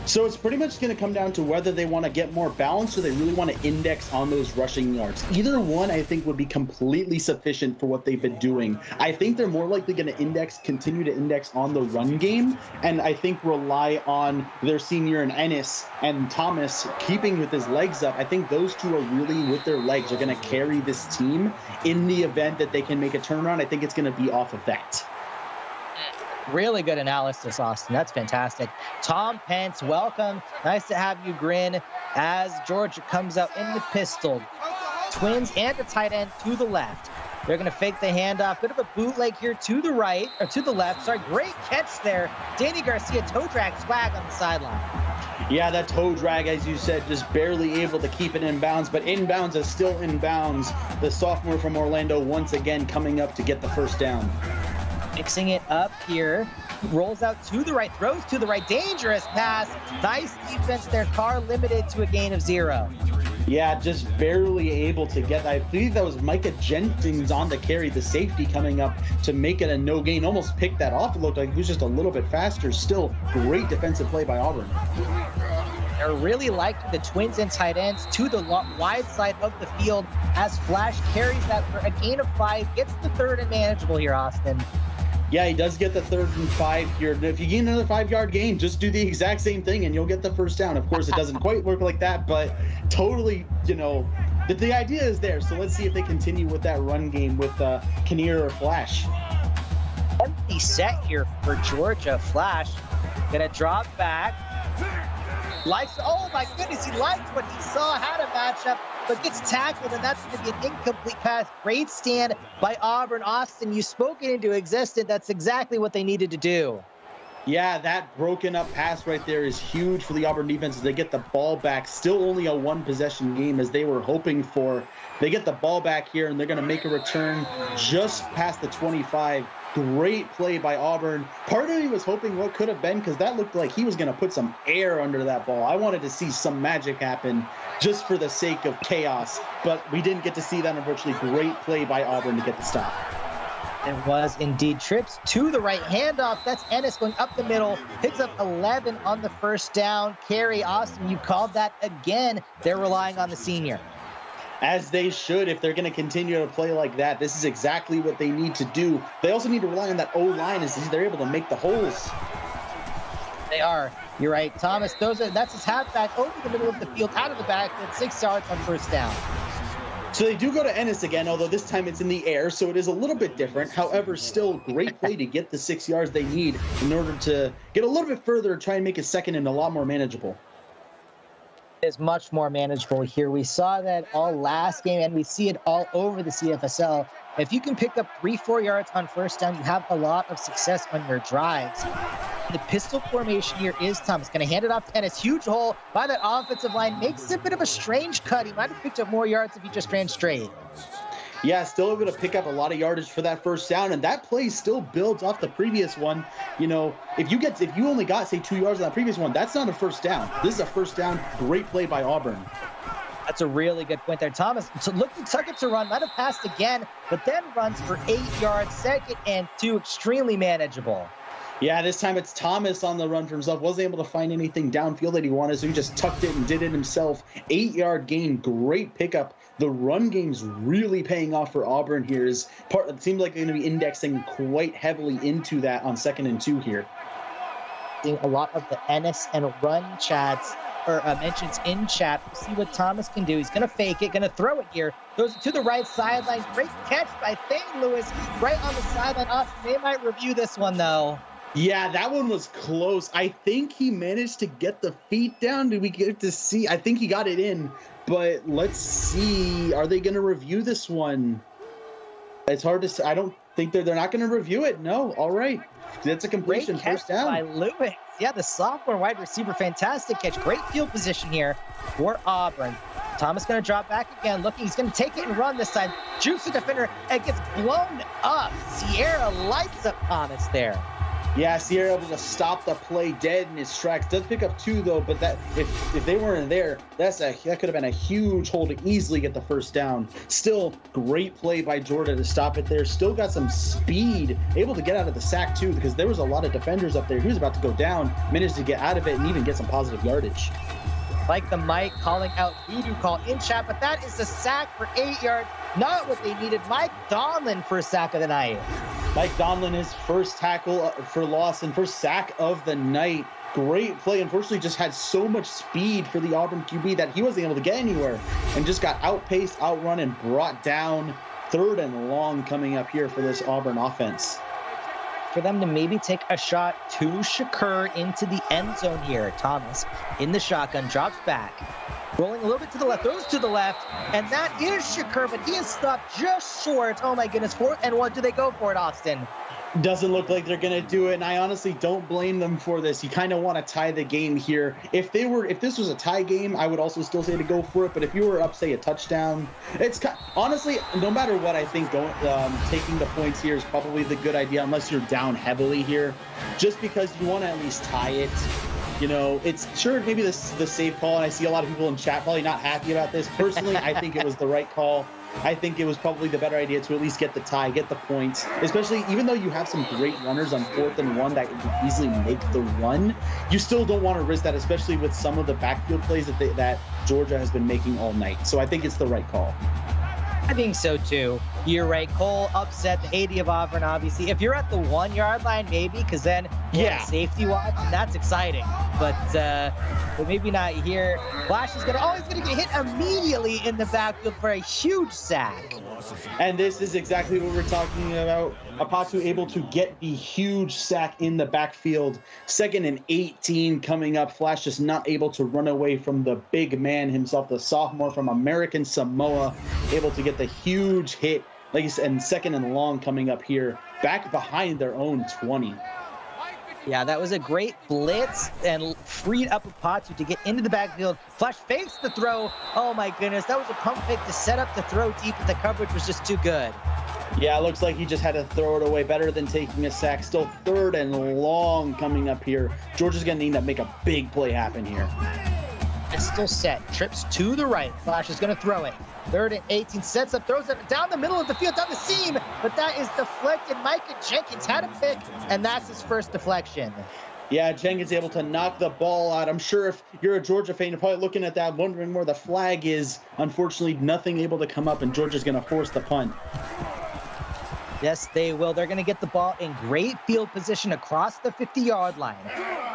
So it's pretty much going to come down to whether they want to get more balance or they really want to index on those rushing yards. Either one, I think, would be completely sufficient for what they've been doing. I think they're more likely going to continue to index on the run game, and I think rely on their senior and Ennis and Thomas keeping with his legs up. I think those two are really, with their legs, are going to carry this team in the event that they can make a turnaround. I think it's going to be off of that. Really good analysis, Austin. That's fantastic. Tom Pence, welcome. Nice to have you grin as Georgia comes out in the pistol. Twins and the tight end to the left. They're going to fake the handoff. Bit of a bootleg here to the right, or to the left. Sorry, great catch there. Danny Garcia toe drag swag on the sideline. Yeah, that toe drag, as you said, just barely able to keep it in bounds, but inbounds is still in bounds. The sophomore from Orlando once again coming up to get the first down. Mixing it up here, rolls out to the right, throws to the right, dangerous pass. Nice defense there. Carr limited to a gain of 0. Yeah, just barely able to get. I believe that was Micah Jenkins on the carry, the safety coming up to make it a no gain. Almost picked that off. It looked like he was just a little bit faster. Still, great defensive play by Auburn. They're really liking the Twins and tight ends to the wide side of the field as Flash carries that for a gain of 5, gets the third and manageable here, Austin. Yeah, he does get the 3rd and 5 here. If you gain another 5-yard gain, just do the exact same thing and you'll get the first down. Of course, it doesn't quite work like that, but totally, the idea is there. So let's see if they continue with that run game with Kinnear or Flash. Empty set here for Georgia. Flash gonna drop back. Oh my goodness, he liked what he saw, had a matchup, but gets tackled, and that's going to be an incomplete pass. Great stand by Auburn. Austin, you spoke it into existence. That's exactly what they needed to do. Yeah, that broken up pass right there is huge for the Auburn defense as they get the ball back. Still only a 1-possession game as they were hoping for. They get the ball back here, and they're going to make a return just past the 25. Great play by Auburn. Part of me was hoping what could have been, because that looked like he was going to put some air under that ball. I wanted to see some magic happen just for the sake of chaos, but we didn't get to see that, unfortunately. Great play by Auburn to get the stop. It was indeed. Trips to the right, handoff. That's Ennis going up the middle. Picks up 11 on the first down carry. Austin, you called that again. They're relying on the senior. As they should, if they're going to continue to play like that. This is exactly what they need to do. They also need to rely on that O-line as they're able to make the holes. They are. You're right, Thomas. That's his halfback over the middle of the field, out of the backfield, 6 yards on first down. So they do go to Ennis again, although this time it's in the air, so it is a little bit different. However, still great play to get the 6 yards they need in order to get a little bit further and try and make a second and a lot more manageable. Is much more manageable here. We saw that all last game, and we see it all over the CFSL. If you can pick up 3-4 yards on first down, you have a lot of success on your drives. The pistol formation here is Thomas. Going to hand it off to Ennis. Huge hole by that offensive line. Makes it a bit of a strange cut. He might have picked up more yards if he just ran straight. Yeah, still able to pick up a lot of yardage for that first down, and that play still builds off the previous one. If you only got, say, 2 yards on that previous one, that's not a first down. This is a first down. Great play by Auburn. That's a really good point there. Thomas took it to run, might have passed again, but then runs for 8 yards, 2nd and 2, extremely manageable. Yeah, this time it's Thomas on the run for himself. Wasn't able to find anything downfield that he wanted, so he just tucked it and did it himself. 8-yard gain, great pickup. The run game's really paying off for Auburn here. It seems like they're going to be indexing quite heavily into that on 2nd and 2 here. A lot of the Ennis and run chats or mentions in chat. We'll see what Thomas can do. He's going to fake it, going to throw it here. Goes to the right sideline. Great catch by Thane Lewis right on the sideline. Austin, they might review this one, though. Yeah, that one was close. I think he managed to get the feet down. Did we get to see? I think he got it in, but let's see. Are they going to review this one? It's hard to say. I don't think they're not going to review it. No. All right. That's a completion. Great catch first down by Lewis. Yeah, the sophomore wide receiver. Fantastic catch. Great field position here for Auburn. Thomas going to drop back again. Looking, he's going to take it and run this time. Jukes the defender and gets blown up. Sierra lights up Thomas there. Yeah, Sierra able to stop the play dead in his tracks. Does pick up 2 though, but that if they weren't there, that could have been a huge hole to easily get the first down. Still, great play by Georgia to stop it there. Still got some speed, able to get out of the sack too, because there was a lot of defenders up there. He was about to go down, managed to get out of it and even get some positive yardage. Like the mic calling out voodoo call in chat, but that is a sack for 8 yards. Not what they needed. Mike Donlin for a sack of the night. Mike Donlin, his first tackle for loss and first sack of the night. Great play. Unfortunately, just had so much speed for the Auburn QB that he wasn't able to get anywhere and just got outpaced, outrun, and brought down. 3rd and long coming up here for this Auburn offense. For them to maybe take a shot to Shakur into the end zone here. Thomas in the shotgun, drops back. Rolling a little bit to the left, throws to the left, and that is Shakur, but he is stopped just short. Oh my goodness, 4th and 1. Do they go for it, Austin? Doesn't look like they're going to do it, and I honestly don't blame them for this. You kind of want to tie the game here. If this was a tie game, I would also still say to go for it, but if you were up, say, a touchdown, honestly, no matter what, I think taking the points here is probably the good idea, unless you're down heavily here, just because you want to at least tie it. You know, it's sure maybe the safe call, and I see a lot of people in chat probably not happy about this. Personally, I think it was the right call. I think it was probably the better idea to at least get the tie, get the points, especially even though you have some great runners on 4th and 1 that can easily make the run. You still don't want to risk that, especially with some of the backfield plays that Georgia has been making all night. So I think it's the right call. I think so too. You're right. Cole upset the 80 of Auburn, obviously. If you're at the 1 yard line, maybe, because then safety watch, and that's exciting. But maybe not here. Flash is he's gonna get hit immediately in the backfield for a huge sack. And this is exactly what we're talking about. Apatu able to get the huge sack in the backfield. 2nd and 18 coming up. Flash just not able to run away from the big man himself, the sophomore from American Samoa, able to get the huge hit. Like you said, and 2nd and long coming up here, back behind their own 20. Yeah, that was a great blitz and freed up Apatu to get into the backfield. Flash fakes the throw. Oh my goodness, that was a pump fake to set up the throw deep, but the coverage was just too good. Yeah, it looks like he just had to throw it away better than taking a sack. Still 3rd and long coming up here. Georgia's going to need to make a big play happen here. It's still set. Trips to the right. Flash is going to throw it. 3rd and 18. Sets up, throws it down the middle of the field, down the seam. But that is deflected. Micah Jenkins had a pick, and that's his first deflection. Yeah, Jenkins able to knock the ball out. I'm sure if you're a Georgia fan, you're probably looking at that, wondering where the flag is. Unfortunately, nothing able to come up, and Georgia's going to force the punt. Yes, they will. They're going to get the ball in great field position across the 50-yard line.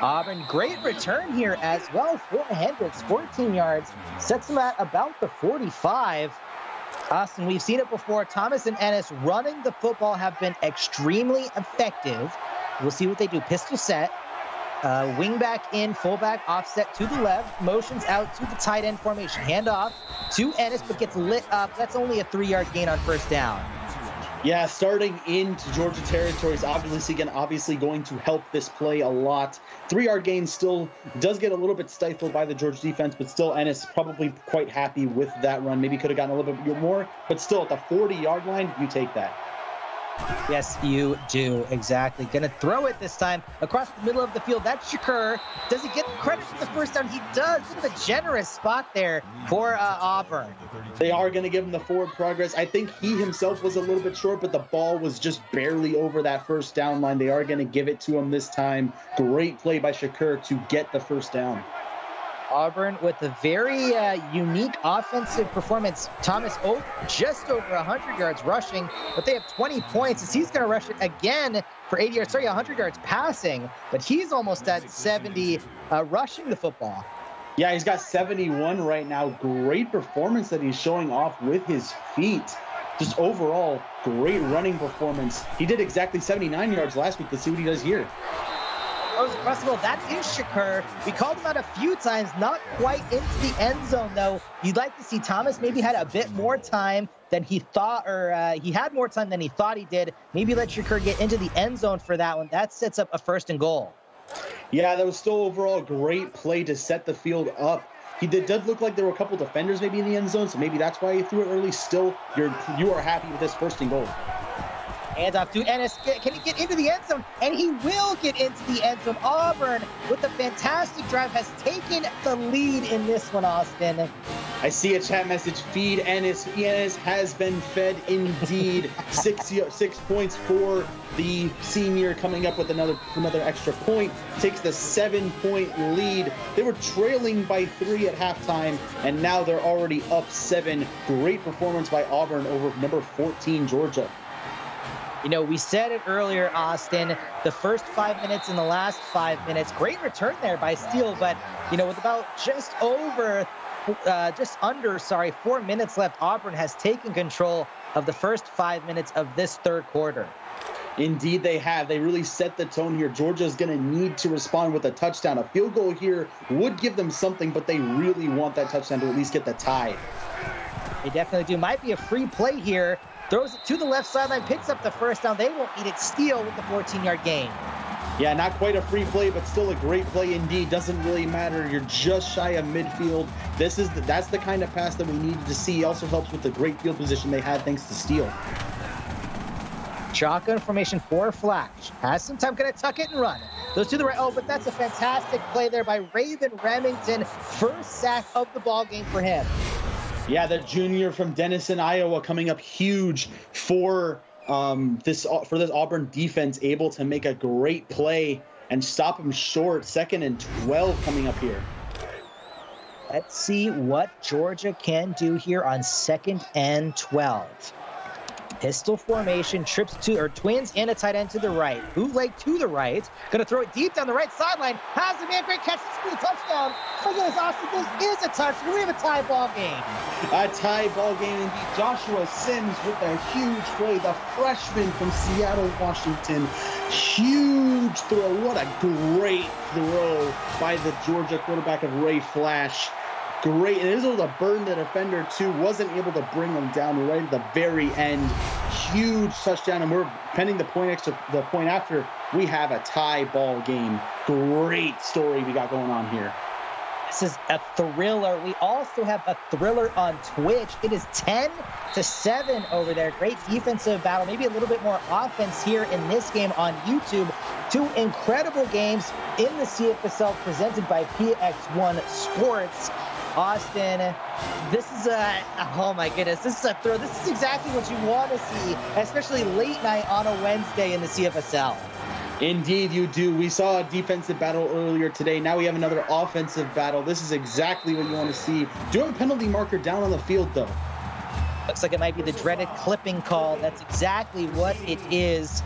Auburn, great return here as well for Hendricks, 14 yards. Sets them at about the 45. Austin, we've seen it before. Thomas and Ennis running the football have been extremely effective. We'll see what they do. Pistol set. Wing back in, fullback offset to the left. Motions out to the tight end formation. Handoff to Ennis, but gets lit up. That's only a 3-yard gain on first down. Yeah, starting into Georgia territory is obviously going to help this play a lot. 3-yard gain still does get a little bit stifled by the Georgia defense, but still Ennis probably quite happy with that run. Maybe could have gotten a little bit more, but still at the 40-yard line, you take that. Yes, you do. Exactly. Going to throw it this time across the middle of the field. That's Shakur. Does he get credit for the first down? He does. Look at the generous spot there for Auburn. They are going to give him the forward progress. I think he himself was a little bit short, but the ball was just barely over that first down line. They are going to give it to him this time. Great play by Shakur to get the first down. Auburn with a very unique offensive performance. Thomas just over 100 yards rushing, but they have 20 points as he's going to rush it again for 80 yards. Sorry, 100 yards passing, but he's almost at 70 rushing the football. Yeah, he's got 71 right now. Great performance that he's showing off with his feet. Just overall, great running performance. He did exactly 79 yards last week. Let's see what he does here. First of all, that is Shakur. We called him out a few times, not quite into the end zone, though. You'd like to see Thomas maybe had a bit more time than he thought, or he had more time than he thought he did. Maybe let Shakur get into the end zone for that one. That sets up a 1st and goal. Yeah, that was still overall a great play to set the field up. Does look like there were a couple defenders maybe in the end zone, so maybe that's why he threw it early. Still, you are happy with this 1st and goal. Hands off to Ennis. Can he get into the end zone? And he will get into the end zone. Auburn, with a fantastic drive, has taken the lead in this one, Austin. I see a chat message. Feed Ennis. Ennis has been fed indeed. 6 points for the senior, coming up with another extra point. Takes the 7-point lead. They were trailing by 3 at halftime, and now they're already up 7. Great performance by Auburn over number 14, Georgia. You know, we said it earlier, Austin, the first 5 minutes and the last 5 minutes, great return there by Steele, but, you know, with about just under 4 minutes left, Auburn has taken control of the first 5 minutes of this third quarter. Indeed, they have. They really set the tone here. Georgia's going to need to respond with a touchdown. A field goal here would give them something, but they really want that touchdown to at least get the tie. They definitely do. Might be a free play here. Throws it to the left sideline, picks up the first down. They won't need it. Steele with the 14-yard gain. Yeah, not quite a free play, but still a great play indeed. Doesn't really matter. You're just shy of midfield. That's the kind of pass that we needed to see. Also helps with the great field position they had thanks to Steele. Shotgun formation for Flash. Has some time, gonna tuck it and run. Goes to the right. Oh, but that's a fantastic play there by Raven Remington. First sack of the ball game for him. Yeah, the junior from Denison, Iowa, coming up huge for this Auburn defense, able to make a great play and stop him short. 2nd and 12 coming up here. Let's see what Georgia can do here on 2nd and 12. Pistol formation, twins and a tight end to the right. Bootleg to the right. Gonna throw it deep down the right sideline. Has a man, great catch for the touchdown. Look at this, Austin. This is a touchdown. We have a tie ball game. A tie ball game indeed. Joshua Sims with a huge play. The freshman from Seattle, Washington. Huge throw. What a great throw by the Georgia quarterback of Ray Flash. Great, and this was a burn the defender too. Wasn't able to bring him down right at the very end. Huge touchdown, and we're pending the point after. We have a tie ball game. Great story we got going on here. This is a thriller. We also have a thriller on Twitch. It is 10-7 over there. Great defensive battle. Maybe a little bit more offense here in this game on YouTube. 2 incredible games in the CFSL presented by PX1 Sports. Austin, this is oh my goodness, this is a thrill. This is exactly what you want to see, especially late night on a Wednesday in the CFSL. Indeed you do. We saw a defensive battle earlier today. Now we have another offensive battle. This is exactly what you want to see. Do have a penalty marker down on the field, though. Looks like it might be the dreaded clipping call. That's exactly what it is.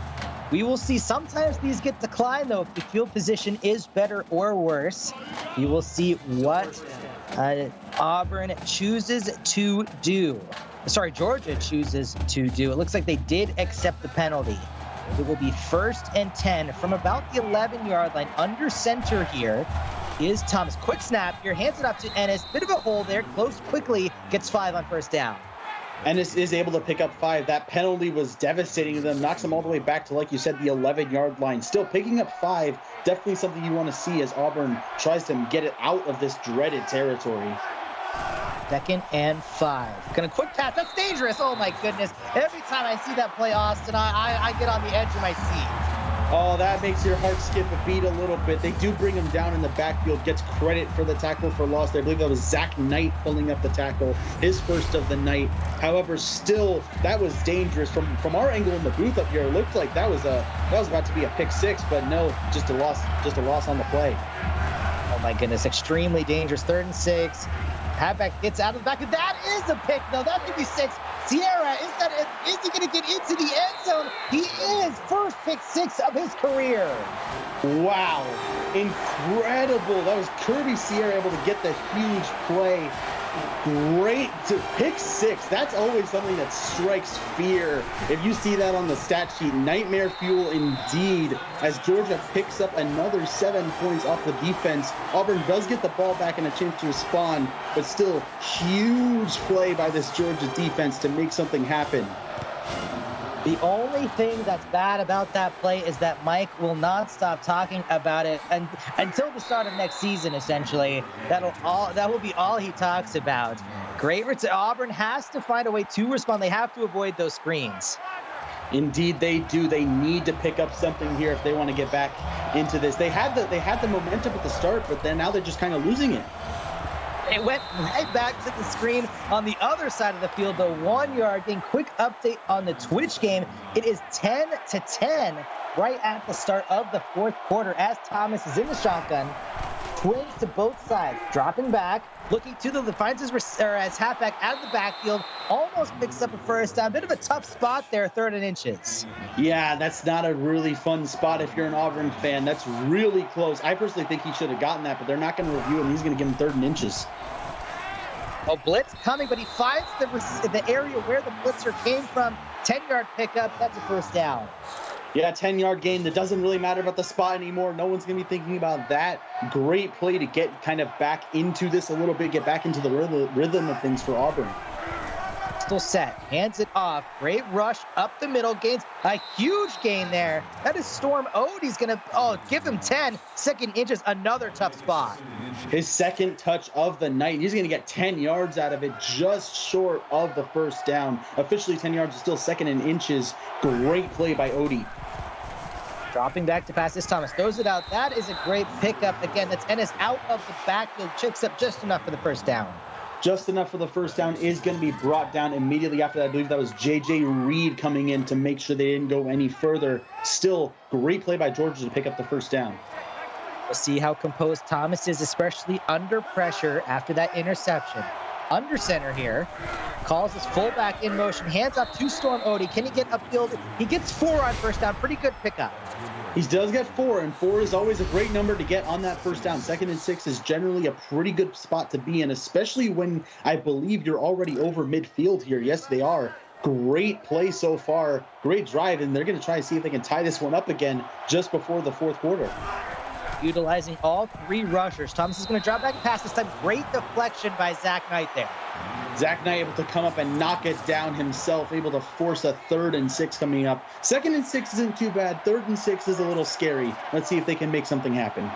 We will see. Sometimes these get declined, though, if the field position is better or worse. We will see what Auburn chooses to do. Sorry, Georgia chooses to do. It looks like they did accept the penalty. It will be 1st and 10 from about the 11-yard line. Under center here is Thomas. Quick snap. Here, hands it up to Ennis. Bit of a hole there. Close quickly. Gets 5 on first down. Ennis is able to pick up 5. That penalty was devastating to them. Knocks them all the way back to, like you said, the 11-yard line. Still picking up 5. Definitely something you want to see as Auburn tries to get it out of this dreaded territory. 2nd and 5. Gonna quick pass. That's dangerous. Oh my goodness. Every time I see that play, Austin, I get on the edge of my seat. Oh, that makes your heart skip a beat a little bit. They do bring him down in the backfield. Gets credit for the tackle for loss there. I believe that was Zach Knight pulling up the tackle, his first of the night. However, still, that was dangerous. From our angle in the booth up here, it looked like that was about to be a pick 6, but no, just a loss on the play. Oh my goodness, extremely dangerous. 3rd and 6. Halfback gets out of the back. That is a pick. No, that could be 6. Sierra, is he going to get into the end zone? He is. First pick 6 of his career. Wow. Incredible. That was Kirby Sierra able to get the huge play. Great to pick 6. That's always something that strikes fear. If you see that on the stat sheet, nightmare fuel indeed, as Georgia picks up another 7 points off the defense. Auburn does get the ball back and a chance to respond, but still huge play by this Georgia defense to make something happen. The only thing that's bad about that play is that Mike will not stop talking about it until the start of next season, essentially. That will be all he talks about. Great return. Auburn has to find a way to respond. They have to avoid those screens. Indeed, they do. They need to pick up something here if they want to get back into this. They had the momentum at the start, but then now they're just kind of losing it. It went right back to the screen on the other side of the field, the 1 yard gain. Quick update on the Twitch game. It is 10-10 right at the start of the fourth quarter as Thomas is in the shotgun. Twins to both sides, dropping back, looking to the finds his halfback out of the backfield, almost picks up a first down. Bit of a tough spot there, 3rd and inches. Yeah, that's not a really fun spot if you're an Auburn fan. That's really close. I personally think he should have gotten that, but they're not going to review him. He's going to give him 3rd and inches. A blitz coming, but he finds the area where the blitzer came from. 10-yard pickup. That's a first down. Yeah, 10-yard gain. That doesn't really matter about the spot anymore. No one's going to be thinking about that. Great play to get kind of back into this a little bit, get back into the rhythm of things for Auburn. Still set, hands it off. Great rush up the middle, gains a huge gain there. That is Storm Odie's going to, give him 10. 2nd inches, another tough spot. His 2nd touch of the night. He's going to get 10 yards out of it, just short of the first down. Officially 10 yards is still 2nd and inches. Great play by Odie. Dropping back to pass this Thomas. Throws it out. That is a great pickup. Again, that's Ennis out of the backfield. Chicks up just enough for the first down. Just enough for the first down is going to be brought down immediately after that. I believe that was J.J. Reed coming in to make sure they didn't go any further. Still, great play by Georgia to pick up the first down. We'll see how composed Thomas is, especially under pressure after that interception. Under center here. Calls his fullback in motion. Hands off to Storm Odie. Can he get upfield? He gets 4 on first down. Pretty good pickup. He does get 4, and 4 is always a great number to get on that first down. 2nd and 6 is generally a pretty good spot to be in, especially when I believe you're already over midfield here. Yes, they are. Great play so far. Great drive, and they're going to try to see if they can tie this one up again just before the fourth quarter. Utilizing all 3 rushers. Thomas is going to drop back and pass this time. Great deflection by Zach Knight there. Zach Knight able to come up and knock it down himself, able to force a 3rd and 6 coming up. 2nd and 6 isn't too bad. 3rd and 6 is a little scary. Let's see if they can make something happen.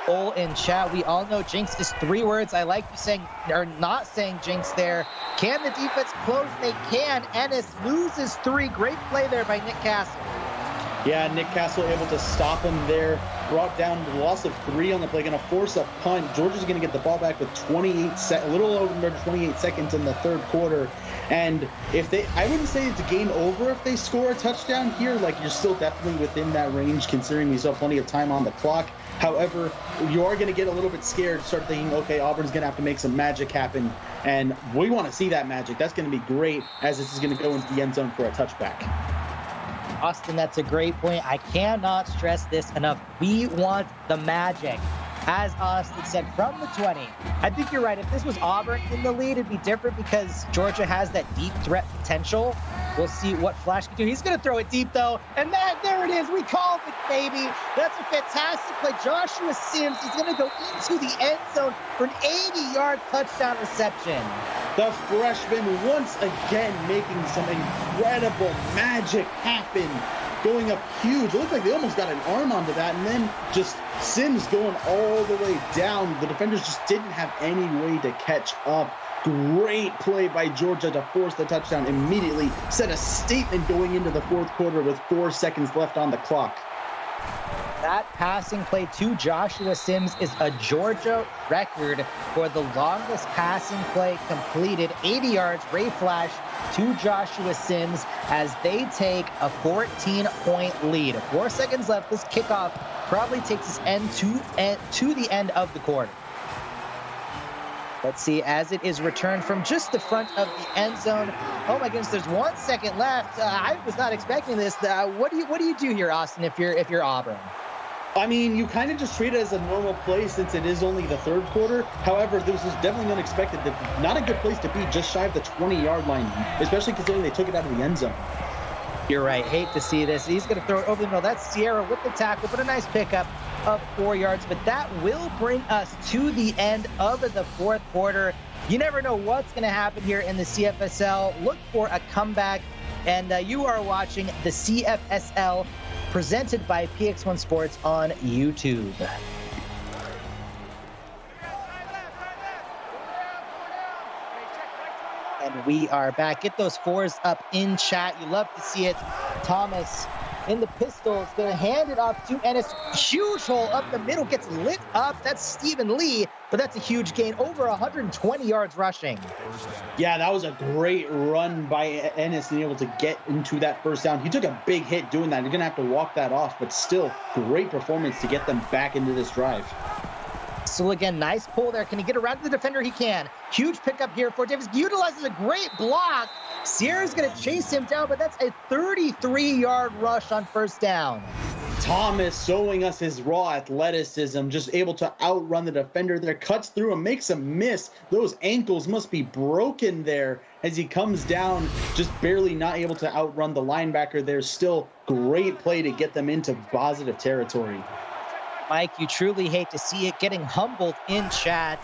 All in chat, we all know jinx is 3 words. I like you saying, or not saying jinx there. Can the defense close? They can. Ennis loses 3. Great play there by Nick Castle. Yeah, Nick Castle able to stop him there. Brought down the loss of 3 on the play. Going to force a punt. Georgia's going to get the ball back with a little over 28 seconds in the 3rd quarter. And I wouldn't say it's a game over if they score a touchdown here. Like, you're still definitely within that range considering we still have plenty of time on the clock. However, you are going to get a little bit scared, start thinking, okay, Auburn's going to have to make some magic happen. And we want to see that magic. That's going to be great as this is going to go into the end zone for a touchback. Austin, that's a great point. I cannot stress this enough. We want the magic. As Austin said, from the 20. I think you're right. If this was Auburn in the lead, it'd be different because Georgia has that deep threat potential. We'll see what Flash can do. He's going to throw it deep, though. And there it is. We called it, baby. That's a fantastic play. Joshua Sims is going to go into the end zone for an 80-yard touchdown reception. The freshman once again making some incredible magic happen. Going up huge. It looked like they almost got an arm onto that, and then just Sims going all the way down. The defenders just didn't have any way to catch up. Great play by Georgia to force the touchdown immediately. Set a statement going into the 4th quarter with 4 seconds left on the clock. That passing play to Joshua Sims is a Georgia record for the longest passing play completed. 80 yards, Ray Flash to Joshua Sims as they take a 14-point lead. 4 seconds left. This kickoff probably takes us to the end of the quarter. Let's see, as it is returned from just the front of the end zone. Oh my goodness, there's 1 second left. I was not expecting this. What do you do here, Austin, if you're Auburn? I mean, you kind of just treat it as a normal play since it is only the 3rd quarter. However, this was definitely unexpected. Not a good place to be, just shy of the 20-yard line, especially considering they took it out of the end zone. You're right. Hate to see this. He's going to throw it over the middle. That's Sierra with the tackle, but a nice pickup of 4 yards. But that will bring us to the end of the 4th quarter. You never know what's going to happen here in the CFSL. Look for a comeback. And you are watching the CFSL presented by PX1 Sports on YouTube. And we are back. Get those 4s up in chat. You love to see it. Thomas in the pistols, gonna hand it off to Ennis. Huge hole up the middle, gets lit up. That's Stephen Lee, but that's a huge gain, over 120 yards rushing. Yeah, that was a great run by Ennis being able to get into that first down. He took a big hit doing that. You're gonna have to walk that off, but still great performance to get them back into this drive. So again, nice pull there. Can he get around to the defender? He can. Huge pickup here for Davis. Utilizes a great block. Sierra's going to chase him down, but that's a 33-yard rush on first down. Thomas showing us his raw athleticism, just able to outrun the defender there, cuts through him, makes him miss. Those ankles must be broken there as he comes down, just barely not able to outrun the linebacker there. Still great play to get them into positive territory. Mike, you truly hate to see it, getting humbled in chat.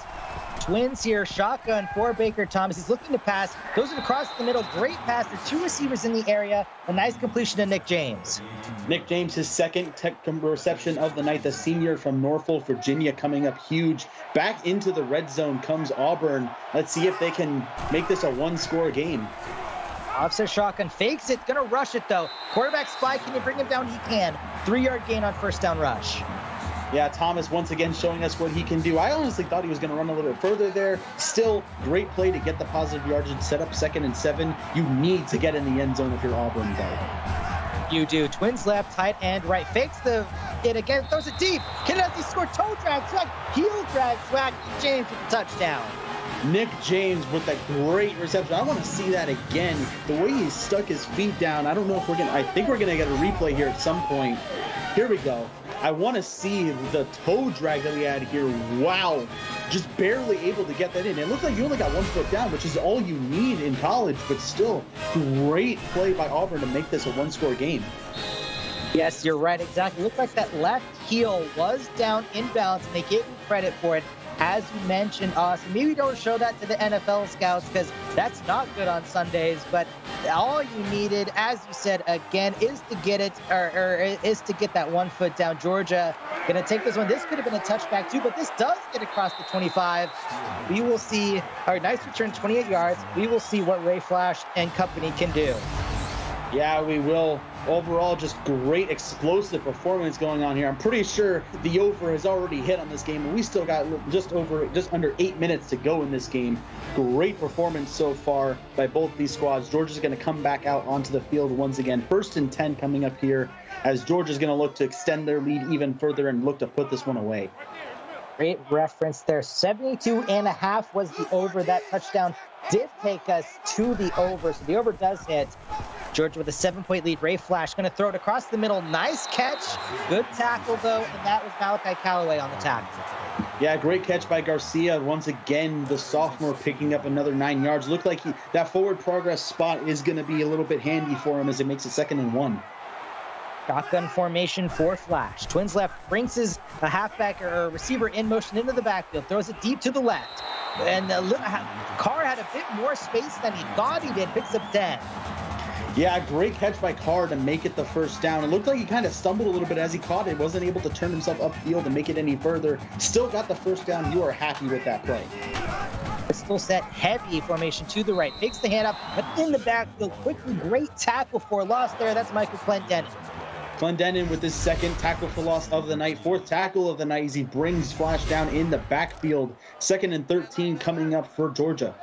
Twins here, shotgun for Baker Thomas. He's looking to pass, goes across the middle, great pass to two receivers in the area. A nice completion to Nick James. Nick James, his second reception of the night, the senior from Norfolk, Virginia, coming up huge. Back into the red zone comes Auburn. Let's see if they can make this a one-score game. Offset shotgun, fakes it, gonna rush it though. Quarterback spy, can you bring him down? He can. 3-yard gain on first down rush. Yeah, Thomas once again showing us what he can do. I honestly thought he was going to run a little bit further there. Still, great play to get the positive yardage, set up 2nd and 7. You need to get in the end zone if you're Auburn, though. You do. Twins left, tight end, right. Fakes it again, throws it deep. Kennedy scored, toe drag, swag, heel drag, swag. James with the touchdown. Nick James with that great reception. I want to see that again. The way he stuck his feet down. I don't know if I think we're going to get a replay here at some point. Here we go. I want to see the toe drag that we had here. Wow. Just barely able to get that in. It looked like you only got 1 foot down, which is all you need in college, but still great play by Auburn to make this a one-score game. Yes, you're right. Exactly. Looked like that left heel was down inbounds, and they gave him credit for it. As you mentioned, Austin, maybe don't show that to the NFL scouts because that's not good on Sundays. But all you needed, as you said again, is to get it, or is to get that 1 foot down. Georgia gonna take this one. This could have been a touchback too, but this does get across the 25. We will see. All right, nice return, 28 yards. We will see what Ray Flash and company can do. Yeah, we will. Overall, just great explosive performance going on here. I'm pretty sure the over has already hit on this game, and we still got just under 8 minutes to go in this game. Great performance so far by both these squads. Georgia's going to come back out onto the field once again. 1st and 10 coming up here as Georgia's going to look to extend their lead even further and look to put this one away. Great reference there. 72.5 was the over. That touchdown did take us to the over, so the over does hit. Georgia with a 7-point lead. Ray Flash going to throw it across the middle. Nice catch. Good tackle, though, and that was Malachi Callaway on the tackle. Yeah, great catch by Garcia. Once again, the sophomore picking up another 9 yards. Looked like that forward progress spot is going to be a little bit handy for him as it makes it 2nd and 1. Shotgun formation for Flash. Twins left, brings his halfback or receiver in motion into the backfield, throws it deep to the left. And Carr had a bit more space than he thought he did, picks up 10. Yeah, great catch by Carr to make it the first down. It looked like he kind of stumbled a little bit as he caught it. Wasn't able to turn himself upfield and make it any further. Still got the first down. You are happy with that play. Pistol set, heavy formation to the right. Takes the hand up, but in the backfield, quickly, great tackle for loss there. That's Michael Clendenin. Clendenin with his 2nd tackle for loss of the night. 4th tackle of the night as he brings Flash down in the backfield. 2nd and 13 coming up for Georgia.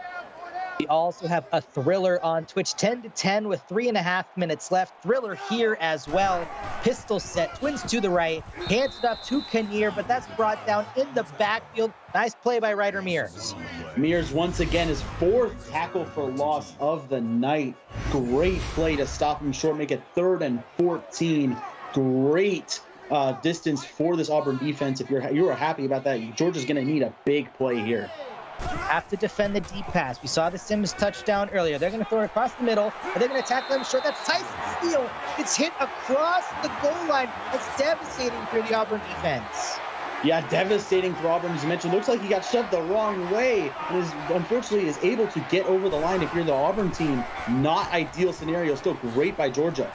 We also have a Thriller on Twitch, 10-10 with 3.5 minutes left. Thriller here as well. Pistol set, Twins to the right. Hands it up to Kinnear, but that's brought down in the backfield. Nice play by Ryder Mears. Mears once again his 4th tackle for loss of the night. Great play to stop him short, make it 3rd and 14. Great distance for this Auburn defense. If you're happy about that, Georgia's going to need a big play here. Have to defend the deep pass. We saw the Sims touchdown earlier. They're going to throw it across the middle, and they're going to tackle him short. That's Tyson Steele. It's hit across the goal line. That's devastating for the Auburn defense. Yeah, devastating for Auburn, as you mentioned. Looks like he got shoved the wrong way and unfortunately is able to get over the line if you're the Auburn team. Not ideal scenario. Still great by Georgia.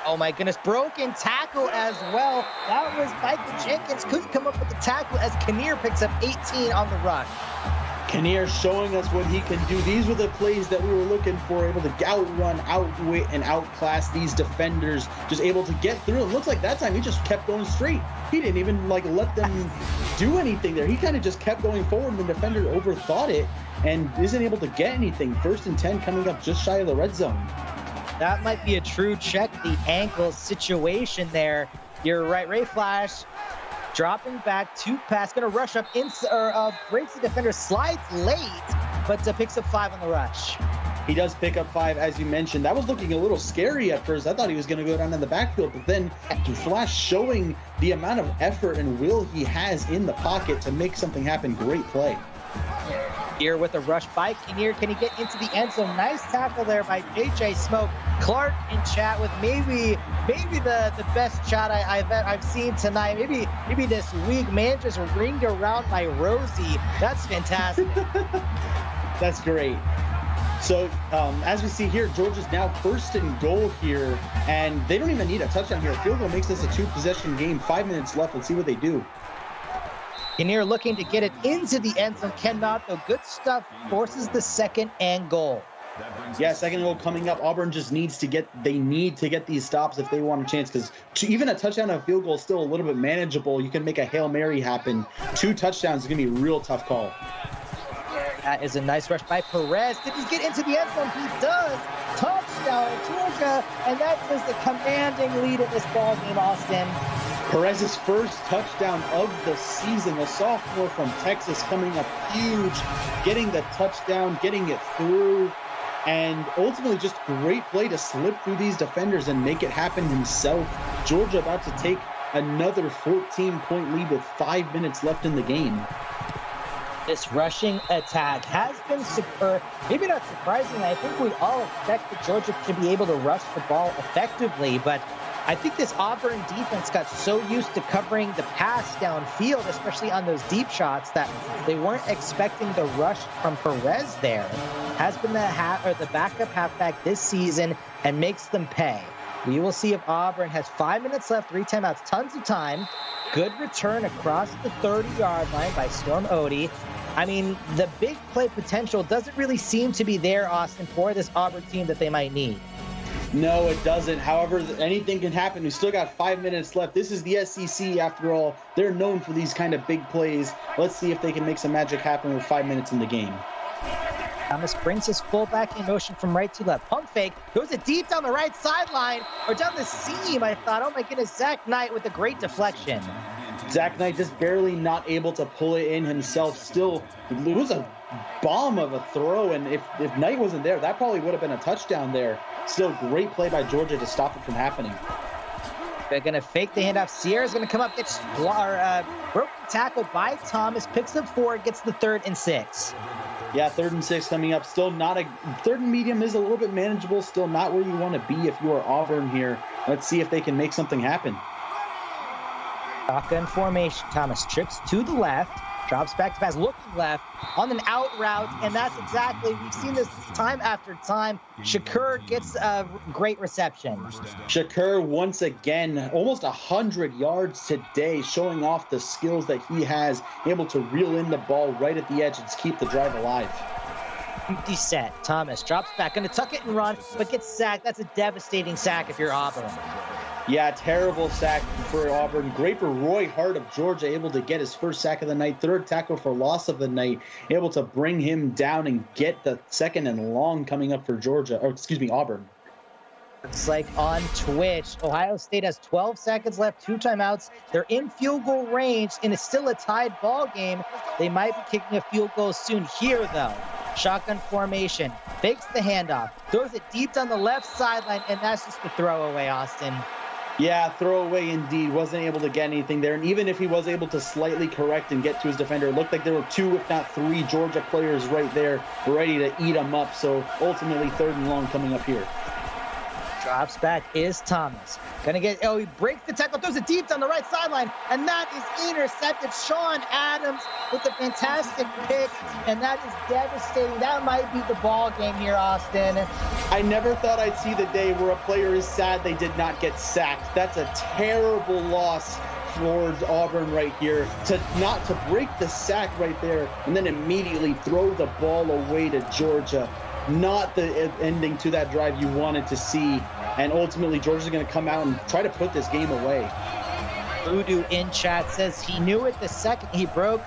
Oh my goodness, broken tackle as well. That was Michael Jenkins. Couldn't come up with the tackle as Kinnear picks up 18 on the run. Kinnear showing us what he can do. These were the plays that we were looking for, able to outrun, outwit, and outclass these defenders, just able to get through. It looks like that time he just kept going straight. He didn't even let them do anything there. He kind of just kept going forward, and the defender overthought it and isn't able to get anything. 1st and 10 coming up just shy of the red zone. That might be a true check the ankle situation there. You're right, Ray Flash. Dropping back to pass, going to rush up, breaks the defender, slides late, but picks up 5 on the rush. He does pick up 5, as you mentioned. That was looking a little scary at first. I thought he was going to go down in the backfield, but then Flash showing the amount of effort and will he has in the pocket to make something happen. Great play. Here with a rush by Kinnear. Can he get into the end zone? Nice tackle there by JJ Smoke. Clark in chat with maybe the best shot I've seen tonight. Maybe this week. Man just ringed around my Rosie. That's fantastic. That's great. So as we see here, Georgia's now 1st and goal here, and they don't even need a touchdown here. A field goal makes this a 2-possession game. 5 minutes left. Let's see what they do. Kinnear looking to get it into the end zone. Cannot, though. Good stuff. Forces the 2nd and goal. Yeah, 2nd goal coming up. Auburn just needs to get these stops if they want a chance, because even a touchdown and a field goal is still a little bit manageable. You can make a Hail Mary happen. 2 touchdowns is going to be a real tough call. That is a nice rush by Perez. Did he get into the end zone? He does. Touchdown, Georgia, and that is the commanding lead in this ball game, Austin. Perez's first touchdown of the season, the sophomore from Texas coming up huge, getting the touchdown, getting it through, and ultimately just great play to slip through these defenders and make it happen himself. Georgia about to take another 14-point lead with 5 minutes left in the game. This rushing attack has been superb. Maybe not surprising. I think we all expected Georgia to be able to rush the ball effectively, but I think this Auburn defense got so used to covering the pass downfield, especially on those deep shots, that they weren't expecting the rush from Perez there. Has been the backup halfback this season and makes them pay. We will see if Auburn has 5 minutes left, 3 timeouts, tons of time. Good return across the 30-yard line by Storm Odie. I mean, the big play potential doesn't really seem to be there, Austin, for this Auburn team that they might need. No, it doesn't. However, anything can happen. We still got 5 minutes left. This is the SEC, after all. They're known for these kind of big plays. Let's see if they can make some magic happen with 5 minutes in the game. Thomas brings his fullback in motion from right to left. Pump fake. Goes it deep down the right sideline or down the seam. I thought, oh my goodness, Zach Knight with a great deflection. Zach Knight just barely not able to pull it in himself. Still, it was a bomb of a throw, and if Knight wasn't there, that probably would have been a touchdown there. Still, great play by Georgia to stop it from happening. They're going to fake the handoff. Sierra's going to come up, gets broken tackle by Thomas, picks up 4, gets the 3rd and 6. Yeah, 3rd and 6 coming up. Still not 3rd and medium is a little bit manageable. Still not where you want to be if you are Auburn here. Let's see if they can make something happen. Shotgun formation. Thomas trips to the left, drops back to pass, looking left on an out route, and that's exactly, we've seen this time after time. Shakur gets a great reception. Shakur once again, almost 100 yards today, showing off the skills that he has, able to reel in the ball right at the edge and keep the drive alive. Empty set. Thomas drops back, going to tuck it and run, but gets sacked. That's a devastating sack if you're Auburn. Yeah, terrible sack for Auburn. Great for Roy Hart of Georgia, able to get his first sack of the night, 3rd tackle for loss of the night, able to bring him down and get the 2nd and long coming up for Auburn. It's like on Twitch, Ohio State has 12 seconds left, 2 timeouts. They're in field goal range, and it's still a tied ball game. They might be kicking a field goal soon here, though. Shotgun formation, fakes the handoff, throws it deep down the left sideline, and that's just a throwaway, Austin. Yeah, throwaway indeed. Wasn't able to get anything there. And even if he was able to slightly correct and get to his defender, it looked like there were 2, if not 3, Georgia players right there ready to eat him up. So ultimately 3rd and long coming up here. Drops back is Thomas. Gonna get, he breaks the tackle, throws it deep down the right sideline, and that is intercepted. Sean Adams with a fantastic pick, and that is devastating. That might be the ball game here, Austin. I never thought I'd see the day where a player is sad they did not get sacked. That's a terrible loss towards Auburn right here, to break the sack right there and then immediately throw the ball away to Georgia. Not the ending to that drive you wanted to see, and ultimately Georgia's going to come out and try to put this game away. Voodoo in chat says he knew it the second he broke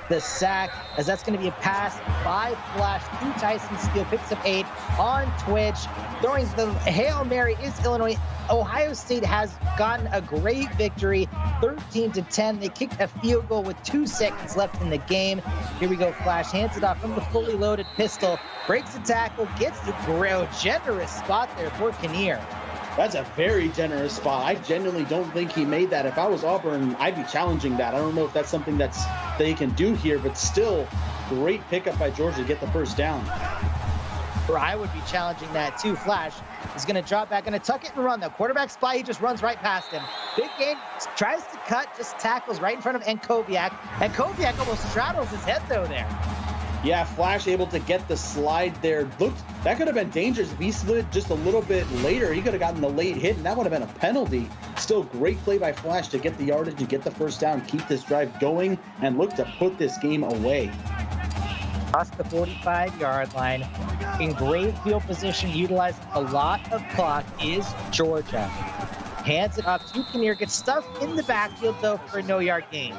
the sack, as that's going to be a pass by Flash to Tyson Steele. Picks up 8 on Twitch. Throwing the Hail Mary is Illinois. Ohio State has gotten a great victory, 13-10. They kicked a field goal with 2 seconds left in the game. Here we go. Flash hands it off from the fully loaded pistol. Breaks the tackle, gets the generous spot there for Kinnear. That's a very generous spot. I genuinely don't think he made that. If I was Auburn, I'd be challenging that. I don't know if that's something they can do here, but still, great pickup by Georgia to get the first down. Or I would be challenging that too. Flash is going to drop back, going to tuck it and run. The quarterback spy, he just runs right past him. Big game, tries to cut, just tackles right in front of Enkoviak. And Enkoviak almost straddles his head though there. Yeah, Flash able to get the slide there. Looked, that could have been dangerous if he slid just a little bit later. He could have gotten the late hit, and that would have been a penalty. Still, great play by Flash to get the yardage, to get the first down, keep this drive going, and look to put this game away. Across the 45-yard line, in great field position, utilizing a lot of clock, is Georgia. Hands it up to Kinnear, gets stuffed in the backfield, though, for a no-yard gain.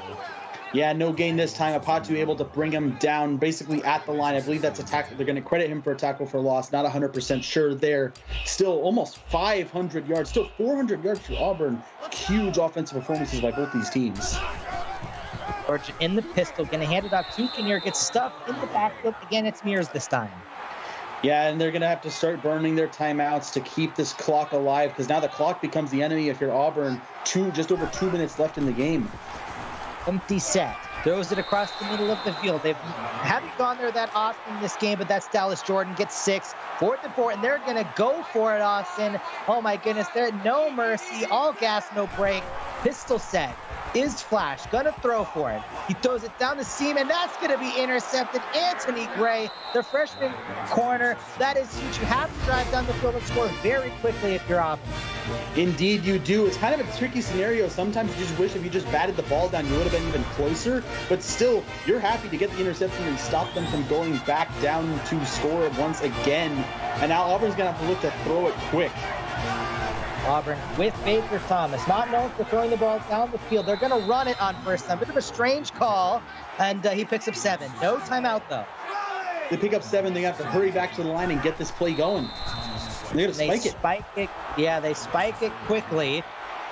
Yeah, no gain this time. Apatu able to bring him down basically at the line. I believe that's a tackle. They're going to credit him for a tackle for loss. Not 100% sure there. Still almost 500 yards. Still 400 yards for Auburn. Huge offensive performances by both these teams. Georgia in the pistol. Going to hand it off to Kinnear. Gets stuffed in the backfield. Again, it's Mears this time. Yeah, and they're going to have to start burning their timeouts to keep this clock alive, because now the clock becomes the enemy if you're Auburn. Just over 2 minutes left in the game. Empty set. Throws it across the middle of the field. They haven't gone there that often this game, but that's Dallas Jordan. Gets 6. 4th and 4, and they're going to go for it, Austin. Oh, my goodness. They're no mercy. All gas, no break. Pistol set. Is Flash going to throw for it? He throws it down the seam, and that's going to be intercepted. Anthony Gray, the freshman corner. That is huge. You have to drive down the field and score very quickly if you're Auburn. Indeed you do. It's kind of a tricky scenario. Sometimes you just wish if you just batted the ball down, you would have been even closer. But still, you're happy to get the interception and stop them from going back down to score once again. And now Auburn's going to have to look to throw it quick. Auburn with Baker Thomas, not known for throwing the ball down the field. They're going to run it on first down. Bit of a strange call, and he picks up 7. No timeout, though. They pick up 7. They have to hurry back to the line and get this play going. They're going to spike it. Yeah, they spike it quickly.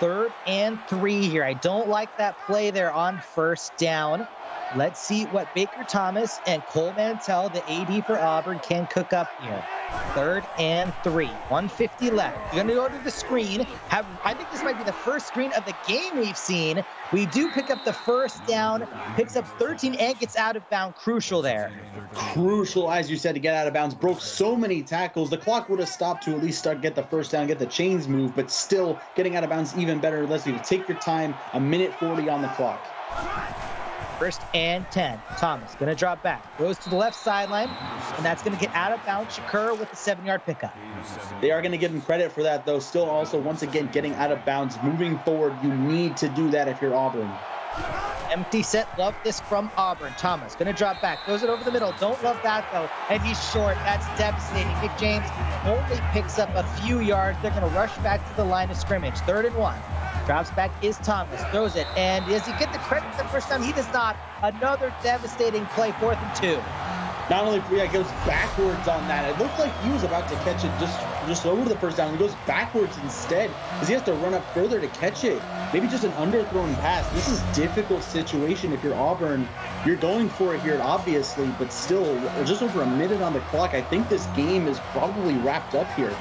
3rd and 3 here. I don't like that play there on first down. Let's see what Baker Thomas and Cole Mantell, the AD for Auburn, can cook up here. 3rd and 3. 1:50 left. You're going to go to the screen. I think this might be the first screen of the game we've seen. We do pick up the first down. Picks up 13 and gets out of bounds. Crucial there. Crucial, as you said, to get out of bounds. Broke so many tackles. The clock would have stopped to at least get the first down, get the chains moved, but still getting out of bounds even better. Let's you take your time. 1:40 on the clock. 1st and 10. Thomas going to drop back. Goes to the left sideline, and that's going to get out of bounds. Shakur with the 7-yard pickup. They are going to give him credit for that, though. Still also, once again, getting out of bounds. Moving forward, you need to do that if you're Auburn. Empty set. Love this from Auburn. Thomas going to drop back. Throws it over the middle. Don't love that, though. And he's short. That's devastating. Nick James only picks up a few yards. They're going to rush back to the line of scrimmage. 3rd and 1. Drops back is Thomas. Throws it. And does he get the credit the first time? He does not. Another devastating play. 4th and 2. Not only it goes backwards on that. It looked like he was about to catch it just over the first down. He goes backwards instead because he has to run up further to catch it. Maybe just an underthrown pass. This is a difficult situation if you're Auburn. You're going for it here, obviously, but still, just over a minute on the clock. I think this game is probably wrapped up here.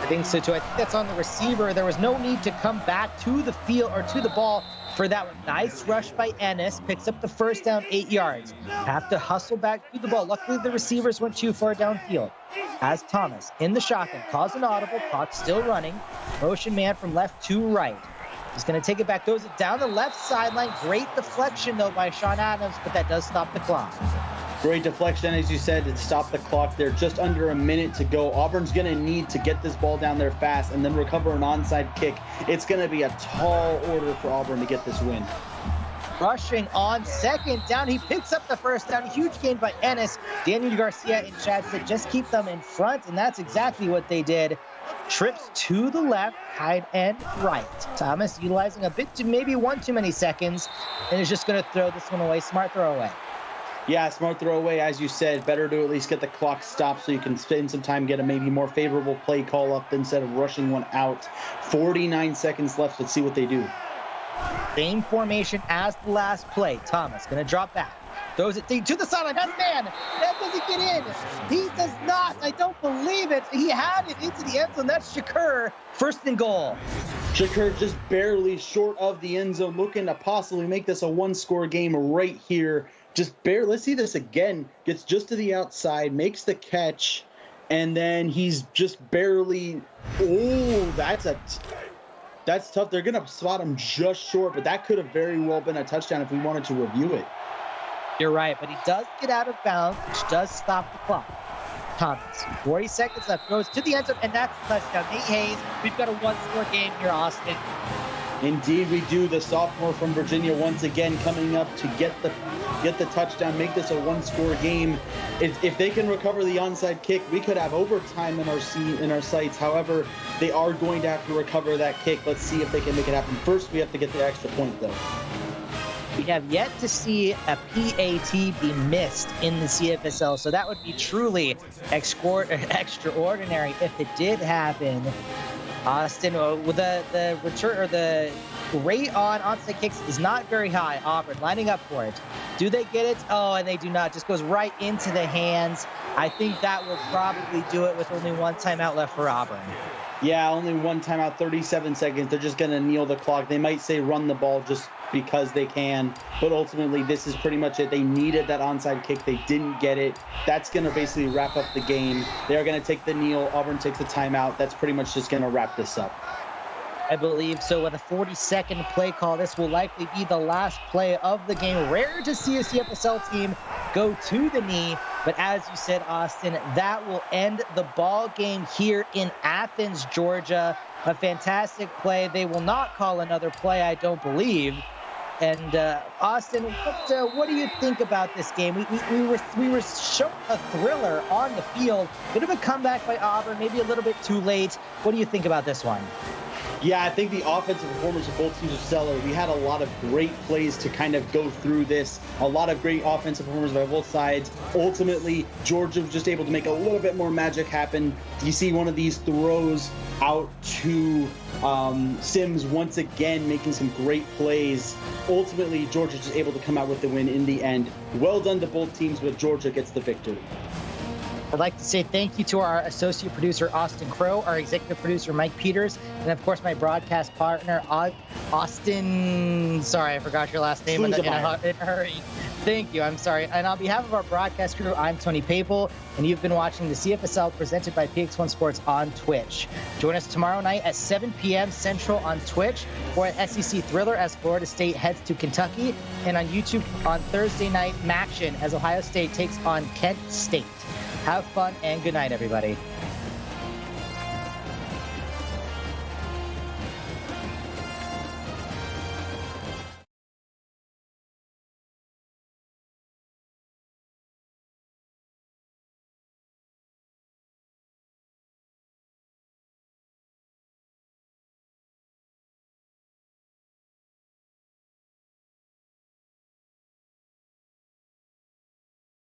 think so too. I think that's on the receiver. There was no need to come back to the field or to the ball for that one. Nice rush by Ennis. Picks up the first down, 8 yards. Have to hustle back to the ball. Luckily, the receivers went too far downfield. As Thomas in the shotgun, calls an audible. Clock still running. Motion man from left to right. He's going to take it back. Throws it down the left sideline. Great deflection, though, by Sean Adams, but that does stop the clock. Great deflection, as you said, to stop the clock there. Just under a minute to go. Auburn's going to need to get this ball down there fast and then recover an onside kick. It's going to be a tall order for Auburn to get this win. Rushing on second down. He picks up the first down. Huge gain by Ennis. Daniel Garcia and Chad said just keep them in front, and that's exactly what they did. Trips to the left, tight end right. Thomas utilizing a bit, maybe one too many seconds, and is just going to throw this one away. Smart throw away. Yeah, smart throw away, as you said. Better to at least get the clock stopped so you can spend some time, get a maybe more favorable play call up instead of rushing one out. 49 seconds left. Let's see what they do. Same formation as the last play. Thomas going to drop back. Throws it to the sideline. That's man. That doesn't get in. He does not. I don't believe it. He had it into the end zone. That's Shakur. First and goal. Shakur just barely short of the end zone, looking to possibly make this a one-score game right here. Just barely. Let's see this again. Gets just to the outside, makes the catch, and then he's just barely. Oh, that's tough. They're going to spot him just short, but that could have very well been a touchdown if we wanted to review it. You're right, but he does get out of bounds, which does stop the clock. Thomas, 40 seconds left, goes to the end zone, and that's a touchdown. Nate Hayes, we've got a one-score game here, Austin. Indeed, we do. The sophomore from Virginia once again coming up to get the touchdown, make this a one-score game. If they can recover the onside kick, we could have overtime in our sights. However, they are going to have to recover that kick. Let's see if they can make it happen. First, we have to get the extra point, though. We have yet to see a PAT be missed in the CFSL, so that would be truly extraordinary if it did happen. Austin, with the return or the rate on onside kicks is not very high. Auburn lining up for it. Do they get it? Oh, and they do not. Just goes right into the hands. I think that will probably do it with only one timeout left for Auburn. Yeah, only one timeout, 37 seconds. They're just going to kneel the clock. They might say run the ball just because they can, but ultimately this is pretty much it. They needed that onside kick. They didn't get it. That's going to basically wrap up the game. They are going to take the kneel. Auburn takes the timeout. That's pretty much just going to wrap this up. I believe so. With a 40-second play call, this will likely be the last play of the game. Rare to see a CFSL team go to the knee, but as you said, Austin, that will end the ball game here in Athens, Georgia. A fantastic play. They will not call another play, I don't believe. And Austin, what do you think about this game? We were shown a thriller on the field. Bit of a comeback by Auburn, maybe a little bit too late. What do you think about this one? Yeah, I think the offensive performance of both teams was stellar. We had a lot of great plays to kind of go through this. A lot of great offensive performance by both sides. Ultimately, Georgia was just able to make a little bit more magic happen. You see one of these throws out to Sims once again making some great plays. Ultimately, Georgia just able to come out with the win in the end. Well done to both teams, but Georgia gets the victory. I'd like to say thank you to our associate producer, Austin Crow, our executive producer, Mike Peters, and of course, my broadcast partner, Austin. Sorry, I forgot your last name in a hurry. Thank you. I'm sorry. And on behalf of our broadcast crew, I'm Tony Papel, and you've been watching the CFSL presented by PX1 Sports on Twitch. Join us tomorrow night at 7 p.m. Central on Twitch, or at SEC Thriller as Florida State heads to Kentucky, and on YouTube on Thursday night, Maction as Ohio State takes on Kent State. Have fun and good night, everybody.